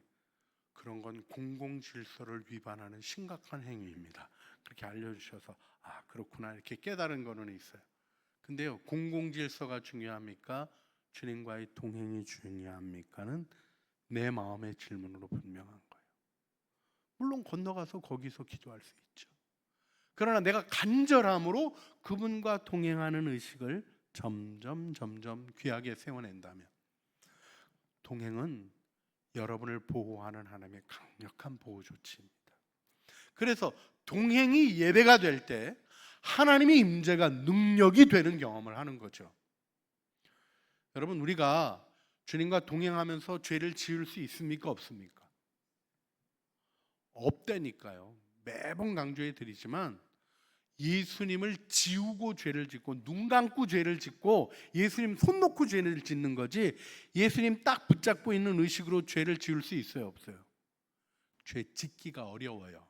그런 건 공공질서를 위반하는 심각한 행위입니다. 그렇게 알려주셔서 아 그렇구나 이렇게 깨달은 거는 있어요. 근데요, 공공질서가 중요합니까? 주님과의 동행이 중요합니까는 내 마음의 질문으로 분명한 거예요. 물론 건너가서 거기서 기도할 수 있죠. 그러나 내가 간절함으로 그분과 동행하는 의식을 점점 귀하게 세워낸다면 동행은 여러분을 보호하는 하나님의 강력한 보호 조치입니다. 그래서 동행이 예배가 될 때 하나님의 임재가 능력이 되는 경험을 하는 거죠. 여러분, 우리가 주님과 동행하면서 죄를 지을 수 있습니까? 없습니까? 없다니까요. 매번 강조해 드리지만 예수님을 지우고 죄를 짓고 눈 감고 죄를 짓고 예수님 손 놓고 죄를 짓는 거지 예수님 딱 붙잡고 있는 의식으로 죄를 지을 수 있어요? 없어요? 죄 짓기가 어려워요.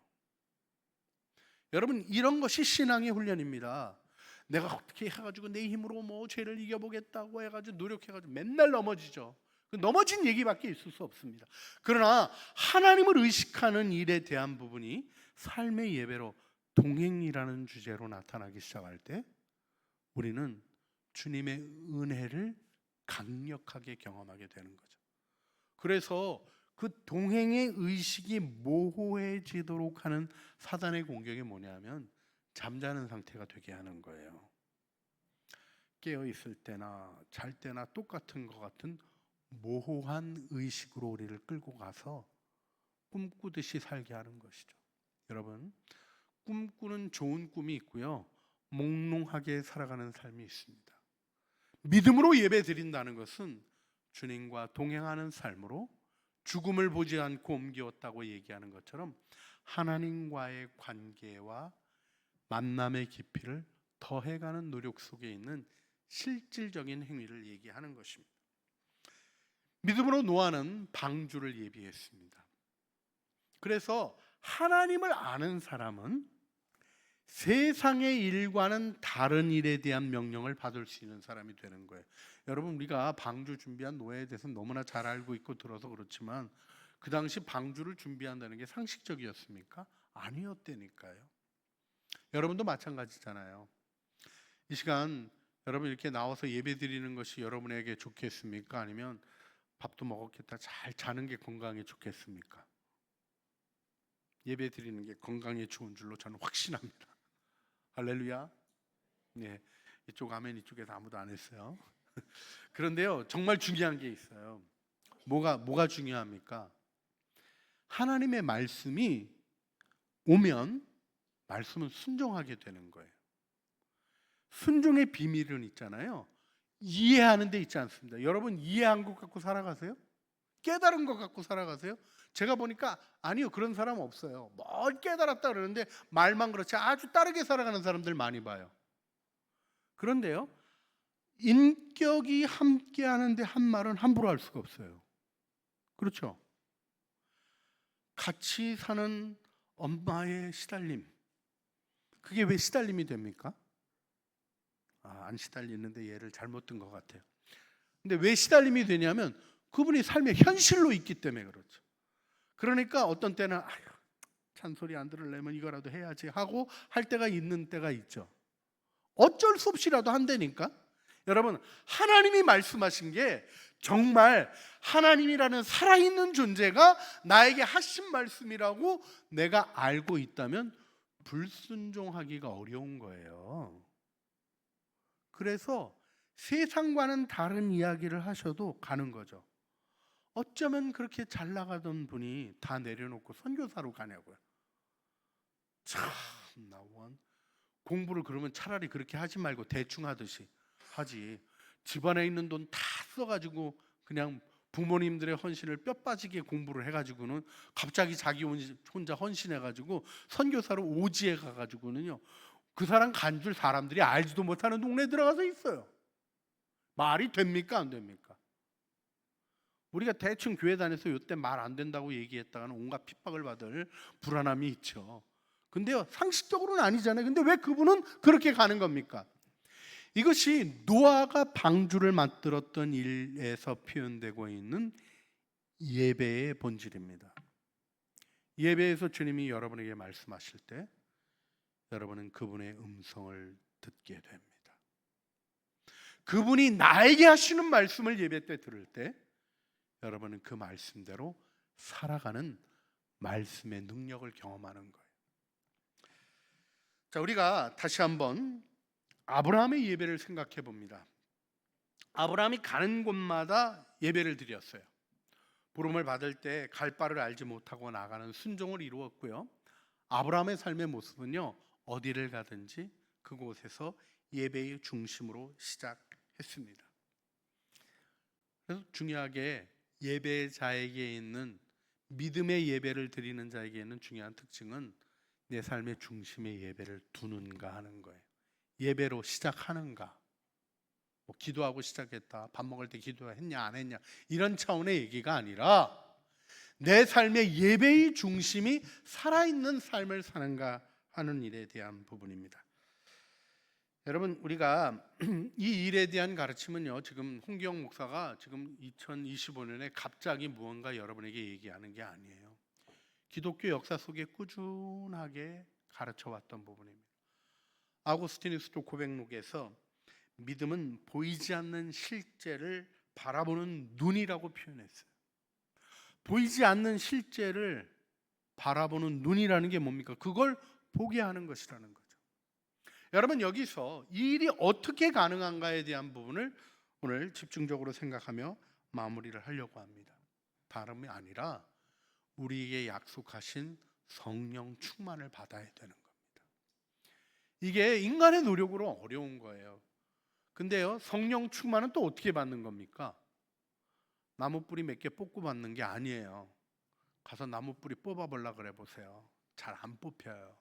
여러분, 이런 것이 신앙의 훈련입니다. 내가 어떻게 해가지고 내 힘으로 뭐 죄를 이겨보겠다고 해가지고 노력해가지고 맨날 넘어지죠. 넘어진 얘기밖에 있을 수 없습니다. 그러나 하나님을 의식하는 일에 대한 부분이 삶의 예배로 동행이라는 주제로 나타나기 시작할 때 우리는 주님의 은혜를 강력하게 경험하게 되는 거죠. 그래서 그 동행의 의식이 모호해지도록 하는 사단의 공격이 뭐냐면 잠자는 상태가 되게 하는 거예요. 깨어 있을 때나 잘 때나 똑같은 것 같은 모호한 의식으로 우리를 끌고 가서 꿈꾸듯이 살게 하는 것이죠. 여러분, 꿈꾸는 좋은 꿈이 있고요, 몽롱하게 살아가는 삶이 있습니다. 믿음으로 예배 드린다는 것은 주님과 동행하는 삶으로 죽음을 보지 않고 옮겨왔다고 얘기하는 것처럼 하나님과의 관계와 만남의 깊이를 더해가는 노력 속에 있는 실질적인 행위를 얘기하는 것입니다. 믿음으로 노아는 방주를 예비했습니다. 그래서 하나님을 아는 사람은 세상의 일과는 다른 일에 대한 명령을 받을 수 있는 사람이 되는 거예요. 여러분, 우리가 방주 준비한 노예에 대해서 너무나 잘 알고 있고 들어서 그렇지만 그 당시 방주를 준비한다는 게 상식적이었습니까? 아니었다니까요. 여러분도 마찬가지잖아요. 이 시간 여러분 이렇게 나와서 예배 드리는 것이 여러분에게 좋겠습니까? 아니면 밥도 먹었겠다 잘 자는 게 건강에 좋겠습니까? 예배 드리는 게 건강에 좋은 줄로 저는 확신합니다. 할렐루야. 네, 이쪽 아멘, 이쪽에서 아무도 안 했어요. 그런데요, 정말 중요한 게 있어요. 뭐가 중요합니까? 하나님의 말씀이 오면 말씀은 순종하게 되는 거예요. 순종의 비밀은 있잖아요. 이해하는 데 있지 않습니다. 여러분, 이해한 것 갖고 살아가세요? 깨달은 것 갖고 살아가세요? 제가 보니까 아니요, 그런 사람 없어요. 뭘 깨달았다 그러는데 말만 그렇지 아주 다르게 살아가는 사람들 많이 봐요. 그런데요, 인격이 함께 하는데 한 말은 함부로 할 수가 없어요. 그렇죠? 같이 사는 엄마의 시달림, 그게 왜 시달림이 됩니까? 안 시달리는데 얘를 잘못 든 것 같아요. 근데 왜 시달림이 되냐면 그분이 삶의 현실로 있기 때문에 그렇죠. 그러니까 어떤 때는 아휴, 잔소리 안 들으려면 이거라도 해야지 하고 할 때가 있는 때가 있죠. 어쩔 수 없이라도 한다니까. 여러분, 하나님이 말씀하신 게 정말 하나님이라는 살아있는 존재가 나에게 하신 말씀이라고 내가 알고 있다면 불순종하기가 어려운 거예요. 그래서 세상과는 다른 이야기를 하셔도 가는 거죠. 어쩌면 그렇게 잘 나가던 분이 다 내려놓고 선교사로 가냐고요. 참나 원 공부를 그러면 차라리 그렇게 하지 말고 대충 하듯이 하지. 집안에 있는 돈 다 써가지고 그냥 부모님들의 헌신을 뼈 빠지게 공부를 해가지고는 갑자기 자기 혼자 헌신해가지고 선교사로 오지에 가가지고는요 그 사람 간 줄 사람들이 알지도 못하는 동네에 들어가서 있어요. 말이 됩니까 안 됩니까? 우리가 대충 교회 다녀서 요때 말 안 된다고 얘기했다가는 온갖 핍박을 받을 불안함이 있죠. 근데요 상식적으로는 아니잖아요. 근데 왜 그분은 그렇게 가는 겁니까? 이것이 노아가 방주를 만들었던 일에서 표현되고 있는 예배의 본질입니다. 예배에서 주님이 여러분에게 말씀하실 때 여러분은 그분의 음성을 듣게 됩니다. 그분이 나에게 하시는 말씀을 예배 때 들을 때 여러분은 그 말씀대로 살아가는 말씀의 능력을 경험하는 거예요. 자, 우리가 다시 한번 아브라함의 예배를 생각해 봅니다. 아브라함이 가는 곳마다 예배를 드렸어요. 부름을 받을 때 갈 바를 알지 못하고 나가는 순종을 이루었고요. 아브라함의 삶의 모습은요, 어디를 가든지 그곳에서 예배의 중심으로 시작했습니다. 그래서 중요하게 예배자에게 있는 믿음의 예배를 드리는 자에게 있는 중요한 특징은 내 삶의 중심에 예배를 두는가 하는 거예요. 예배로 시작하는가, 뭐 기도하고 시작했다, 밥 먹을 때 기도했냐 안 했냐 이런 차원의 얘기가 아니라 내 삶의 예배의 중심이 살아있는 삶을 사는가 하는 일에 대한 부분입니다. 여러분, 우리가 이 일에 대한 가르침은요, 지금 홍기영 목사가 지금 2025년에 갑자기 무언가 여러분에게 얘기하는 게 아니에요. 기독교 역사 속에 꾸준하게 가르쳐 왔던 부분입니다. 아우구스티누스도 고백록에서 믿음은 보이지 않는 실제를 바라보는 눈이라고 표현했어요. 보이지 않는 실제를 바라보는 눈이라는 게 뭡니까? 그걸 보게 하는 것이라는 거죠. 여러분, 여기서 이 일이 어떻게 가능한가에 대한 부분을 오늘 집중적으로 생각하며 마무리를 하려고 합니다. 다름이 아니라 우리에게 약속하신 성령 충만을 받아야 되는 겁니다. 이게 인간의 노력으로 어려운 거예요. 근데요, 성령 충만은 또 어떻게 받는 겁니까? 나무 뿌리 몇 개 뽑고 받는 게 아니에요. 가서 나무 뿌리 뽑아보려 그래 보세요. 잘 안 뽑혀요.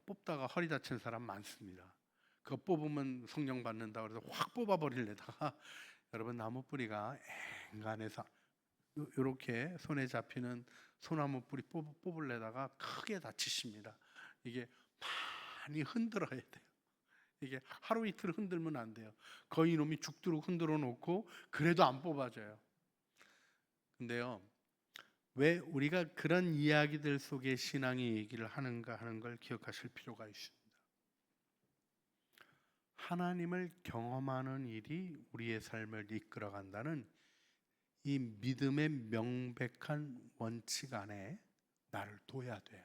뽑다가 허리 다친 사람 많습니다. 그거 뽑으면 성령 받는다 그래서 확 뽑아버리려다가 여러분 나무 뿌리가 앵간해서 이렇게 손에 잡히는 소나무 뿌리 뽑으려다가 크게 다치십니다. 이게 많이 흔들어야 돼요. 이게 하루 이틀 흔들면 안 돼요. 거의 이놈이 죽도록 흔들어 놓고 그래도 안 뽑아져요. 근데요, 왜 우리가 그런 이야기들 속에 신앙의 얘기를 하는가 하는 걸 기억하실 필요가 있습니다. 하나님을 경험하는 일이 우리의 삶을 이끌어간다는 이 믿음의 명백한 원칙 안에 나를 둬야 돼요.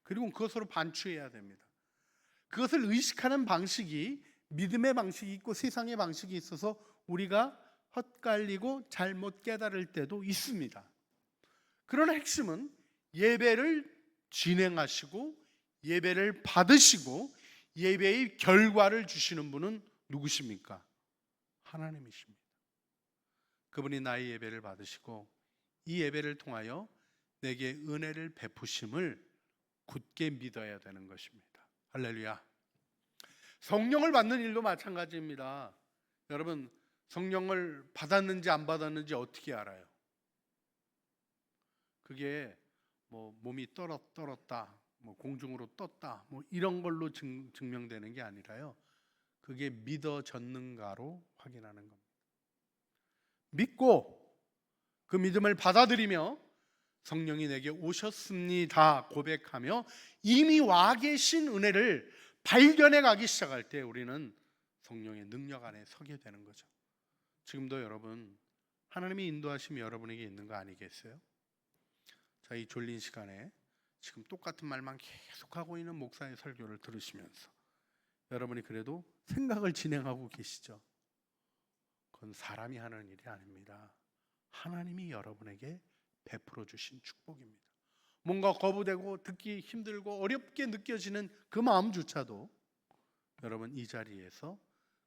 그리고 그것으로 반추해야 됩니다. 그것을 의식하는 방식이 믿음의 방식이 있고 세상의 방식이 있어서 우리가 헛갈리고 잘못 깨달을 때도 있습니다. 그러나 핵심은 예배를 진행하시고 예배를 받으시고 예배의 결과를 주시는 분은 누구십니까? 하나님이십니다. 그분이 나의 예배를 받으시고 이 예배를 통하여 내게 은혜를 베푸심을 굳게 믿어야 되는 것입니다. 할렐루야. 성령을 받는 일도 마찬가지입니다. 여러분, 성령을 받았는지 안 받았는지 어떻게 알아요? 그게 뭐 몸이 떨었다, 뭐 공중으로 떴다, 뭐 이런 걸로 증명되는 게 아니라요. 그게 믿어졌는가로 확인하는 겁니다. 믿고 그 믿음을 받아들이며 성령이 내게 오셨습니다 고백하며 이미 와 계신 은혜를 발견해 가기 시작할 때 우리는 성령의 능력 안에 서게 되는 거죠. 지금도 여러분 하나님의 인도하심이 여러분에게 있는 거 아니겠어요? 자, 이 졸린 시간에 지금 똑같은 말만 계속하고 있는 목사의 설교를 들으시면서 여러분이 그래도 생각을 진행하고 계시죠? 그건 사람이 하는 일이 아닙니다. 하나님이 여러분에게 베풀어 주신 축복입니다. 뭔가 거부되고 듣기 힘들고 어렵게 느껴지는 그 마음조차도 여러분 이 자리에서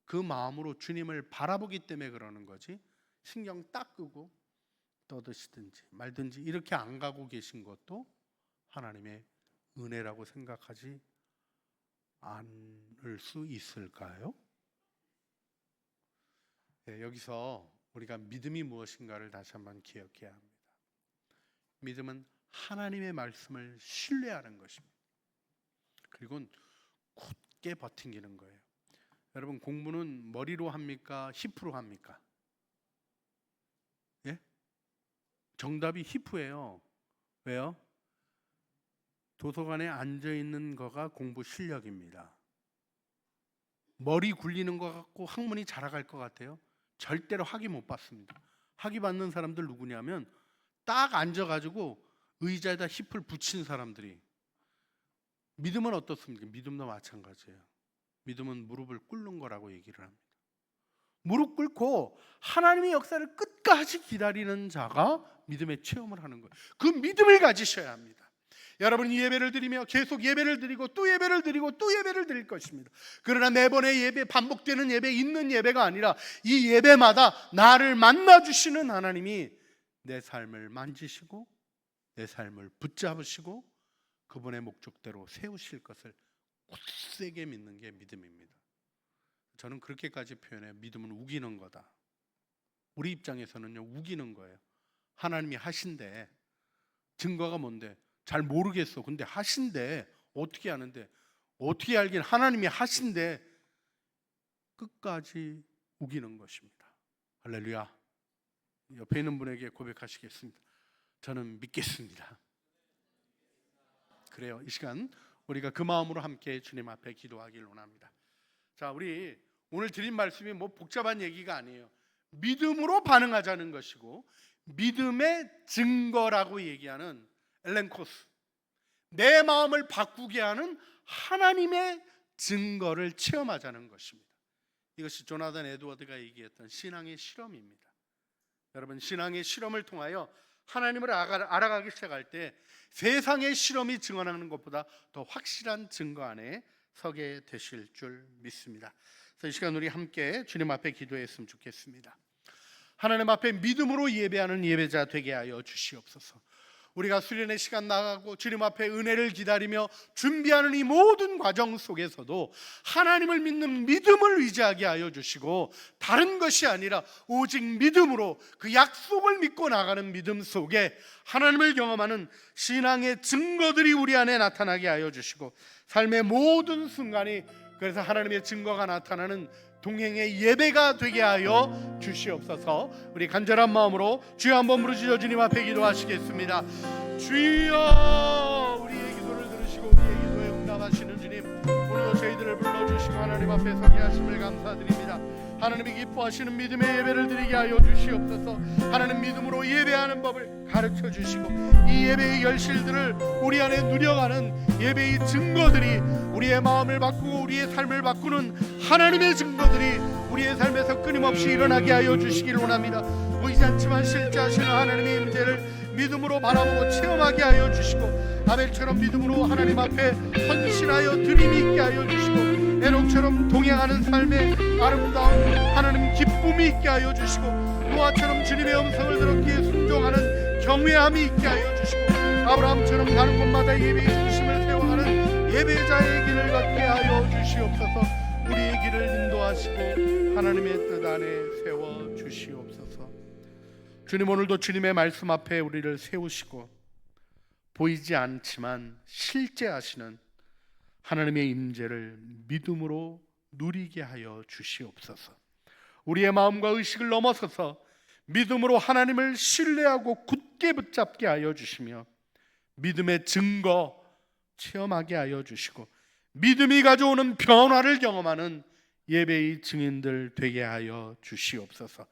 그 마음으로 주님을 바라보기 때문에 그러는 거지, 신경 딱 끄고 떠드시든지 말든지 이렇게 안 가고 계신 것도 하나님의 은혜라고 생각하지 않을 수 있을까요? 네, 여기서 우리가 믿음이 무엇인가를 다시 한번 기억해야 합니다. 믿음은 하나님의 말씀을 신뢰하는 것입니다. 그리고 굳게 버티는 거예요. 여러분, 공부는 머리로 합니까? 힙으로 합니까? 예? 정답이 힙이에요. 왜요? 도서관에 앉아있는 거가 공부 실력입니다. 머리 굴리는 것 같고 학문이 자라갈 것 같아요? 절대로 학위 못 받습니다. 학위 받는 사람들 누구냐면 딱 앉아가지고 의자에다 힙을 붙인 사람들이. 믿음은 어떻습니까? 믿음도 마찬가지예요. 믿음은 무릎을 꿇는 거라고 얘기를 합니다. 무릎 꿇고 하나님의 역사를 끝까지 기다리는 자가 믿음의 체험을 하는 거예요. 그 믿음을 가지셔야 합니다. 여러분이 예배를 드리며 계속 예배를 드리고 또 예배를 드리고 또 예배를 드릴 것입니다. 그러나 매번의 예배, 반복되는 예배, 있는 예배가 아니라 이 예배마다 나를 만나주시는 하나님이 내 삶을 만지시고 내 삶을 붙잡으시고 그분의 목적대로 세우실 것을 굳세게 믿는 게 믿음입니다. 저는 그렇게까지 표현해요. 믿음은 우기는 거다. 우리 입장에서는요, 우기는 거예요. 하나님이 하신대. 증거가 뭔데? 잘 모르겠어. 근데 하신대. 어떻게 아는데? 어떻게 알긴 하나님이 하신대. 끝까지 우기는 것입니다. 할렐루야. 옆에 있는 분에게 고백하시겠습니다. 저는 믿겠습니다. 그래요. 이 시간 우리가 그 마음으로 함께 주님 앞에 기도하기를 원합니다. 자, 우리 오늘 드린 말씀이 뭐 복잡한 얘기가 아니에요. 믿음으로 반응하자는 것이고, 믿음의 증거라고 얘기하는 엘렌코스, 내 마음을 바꾸게 하는 하나님의 증거를 체험하자는 것입니다. 이것이 조나단 에드워드가 얘기했던 신앙의 실험입니다. 여러분, 신앙의 실험을 통하여 하나님을 알아가기 시작할 때 세상의 실험이 증언하는 것보다 더 확실한 증거 안에 서게 되실 줄 믿습니다. 그래서 이 시간 우리 함께 주님 앞에 기도했으면 좋겠습니다. 하나님 앞에 믿음으로 예배하는 예배자 되게 하여 주시옵소서. 우리가 수련의 시간 나가고 주님 앞에 은혜를 기다리며 준비하는 이 모든 과정 속에서도 하나님을 믿는 믿음을 의지하게 하여 주시고, 다른 것이 아니라 오직 믿음으로 그 약속을 믿고 나가는 믿음 속에 하나님을 경험하는 신앙의 증거들이 우리 안에 나타나게 하여 주시고, 삶의 모든 순간이 그래서 하나님의 증거가 나타나는 동행의 예배가 되게 하여 주시옵소서. 우리 간절한 마음으로 주여 한번 부르짖어 주님 앞에 기도하시겠습니다. 주여, 우리의 기도를 들으시고 우리의 기도에 응답하시는 주님, 오늘도 저희들을 불러주시고 하나님 앞에 서게 하심을 감사드립니다. 하나님이 기뻐하시는 믿음의 예배를 드리게 하여 주시옵소서. 하나님 믿음으로 예배하는 법을 가르쳐 주시고, 이 예배의 결실들을 우리 안에 누려가는 예배의 증거들이 우리의 마음을 바꾸고 우리의 삶을 바꾸는 하나님의 증거들이 우리의 삶에서 끊임없이 일어나게 하여 주시기를 원합니다. 보이지 않지만 실제하시는 하나님의 임재를 믿음으로 바라보고 체험하게 하여 주시고, 아벨처럼 믿음으로 하나님 앞에 헌신하여 드림이 있게 하여 주시고, 에녹처럼 동행하는 삶에 아름다운 하나님 기쁨이 있게 하여 주시고, 노아처럼 주님의 음성을 들었기에 순종하는 경외함이 있게 하여 주시고, 아브라함처럼 가는 곳마다 예배의 중심을 세워가는 예배자의 길을 걷게 하여 주시옵소서. 우리의 길을 인도하시고 하나님의 뜻 안에 세워 주시옵소서. 주님, 오늘도 주님의 말씀 앞에 우리를 세우시고 보이지 않지만 실제 하시는 하나님의 임재를 믿음으로 누리게 하여 주시옵소서. 우리의 마음과 의식을 넘어서서 믿음으로 하나님을 신뢰하고 굳게 붙잡게 하여 주시며, 믿음의 증거 체험하게 하여 주시고, 믿음이 가져오는 변화를 경험하는 예배의 증인들 되게 하여 주시옵소서.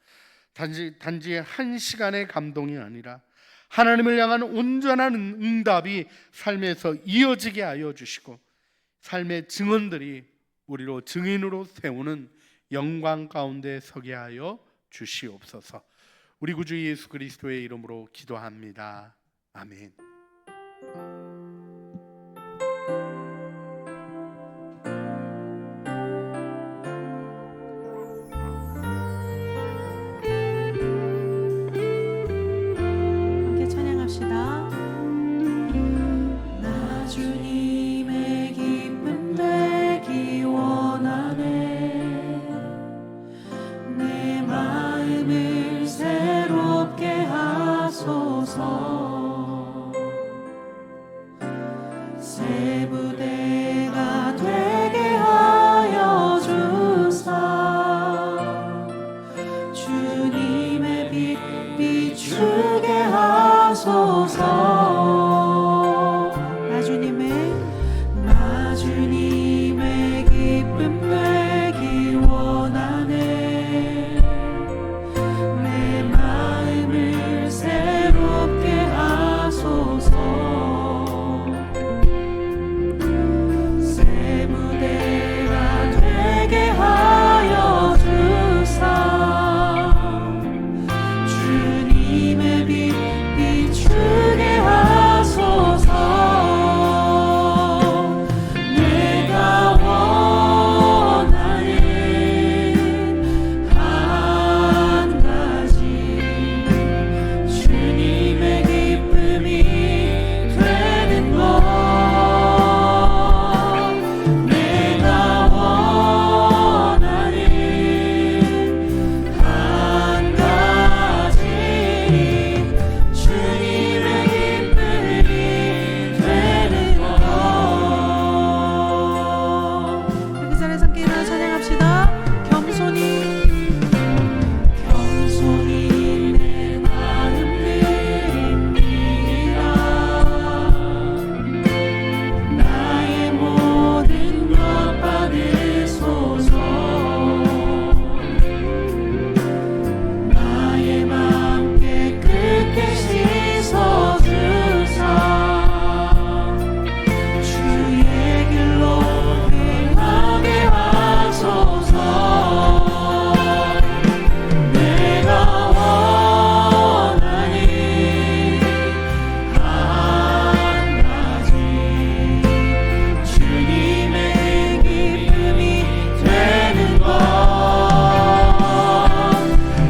단지 한 시간의 감동이 아니라 하나님을 향한 온전한 응답이 삶에서 이어지게 하여 주시고, 삶의 증언들이 우리로 증인으로 세우는 영광 가운데 서게 하여 주시옵소서. 우리 구주 예수 그리스도의 이름으로 기도합니다. 아멘. 함께 찬양합시다. 나 주님의 기쁨 되기 원하네. 내 마음을 새롭게 하소서. 새 부대가 되게 하여 주사. 주님의 빛 비추게 하소서. 나 주님의 기쁨 되기 원하네. 내 마음을 새롭게 하소서. 새 무대가 되게 하여 주사. 주님의 빛 비추게 하소서. 내가 원하는 한 가지, 주님의 기쁨이 되는 것. 내가 원하는 한 가지, 주님의 기쁨이 되는 것. 그 자리에서 함께 일어나 찬양합시다. 겸손히 내 마음 드립니다. 나의 모든 것 받으소서. 나의 맘 깨끗게 씻어주사. 주의 길로 행하게 하소서. 내가 원하는 한 가지, 주님의 기쁨이 되는 것.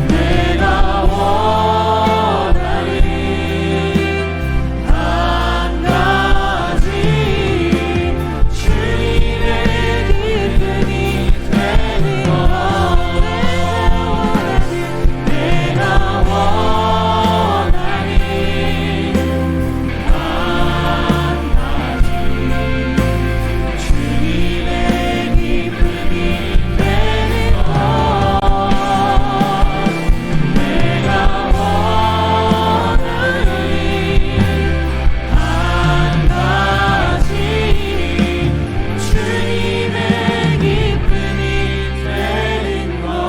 내가 원하는 한 가지, 주님의 기쁨이 되는 것. 내가 원하는 한 가지, 주님의 기쁨이 되는 것. 내가 원하는 한 가지, 주님의 기쁨이 되는 것.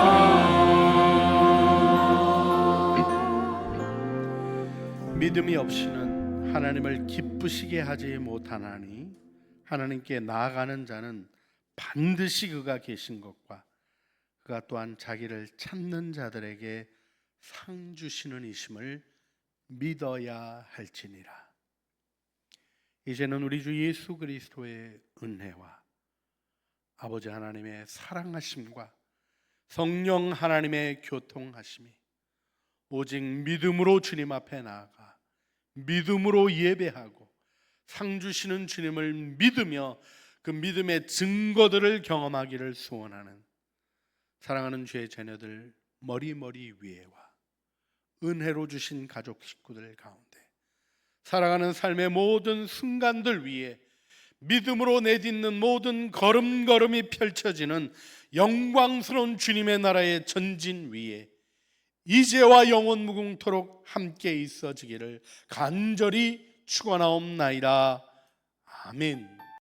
믿음이 없이는 하나님을 기쁘시게 하지 못하나니 하나님께 나아가는 자는 반드시 그가 계신 것과 그가 또한 자기를 찾는 자들에게 상 주시는 이심을 믿어야 할지니라. 이제는 우리 주 예수 그리스도의 은혜와 아버지 하나님의 사랑하심과 성령 하나님의 교통하심이 오직 믿음으로 주님 앞에 나아가 믿음으로 예배하고 상 주시는 주님을 믿으며 그 믿음의 증거들을 경험하기를 소원하는 사랑하는 주의 자녀들 머리머리 위에와 은혜로 주신 가족 식구들 가운데 살아가는 삶의 모든 순간들 위에 믿음으로 내딛는 모든 걸음걸음이 펼쳐지는 영광스러운 주님의 나라의 전진 위에 이제와 영원 무궁토록 함께 있어지기를 간절히 축원하옵나이다. 아멘.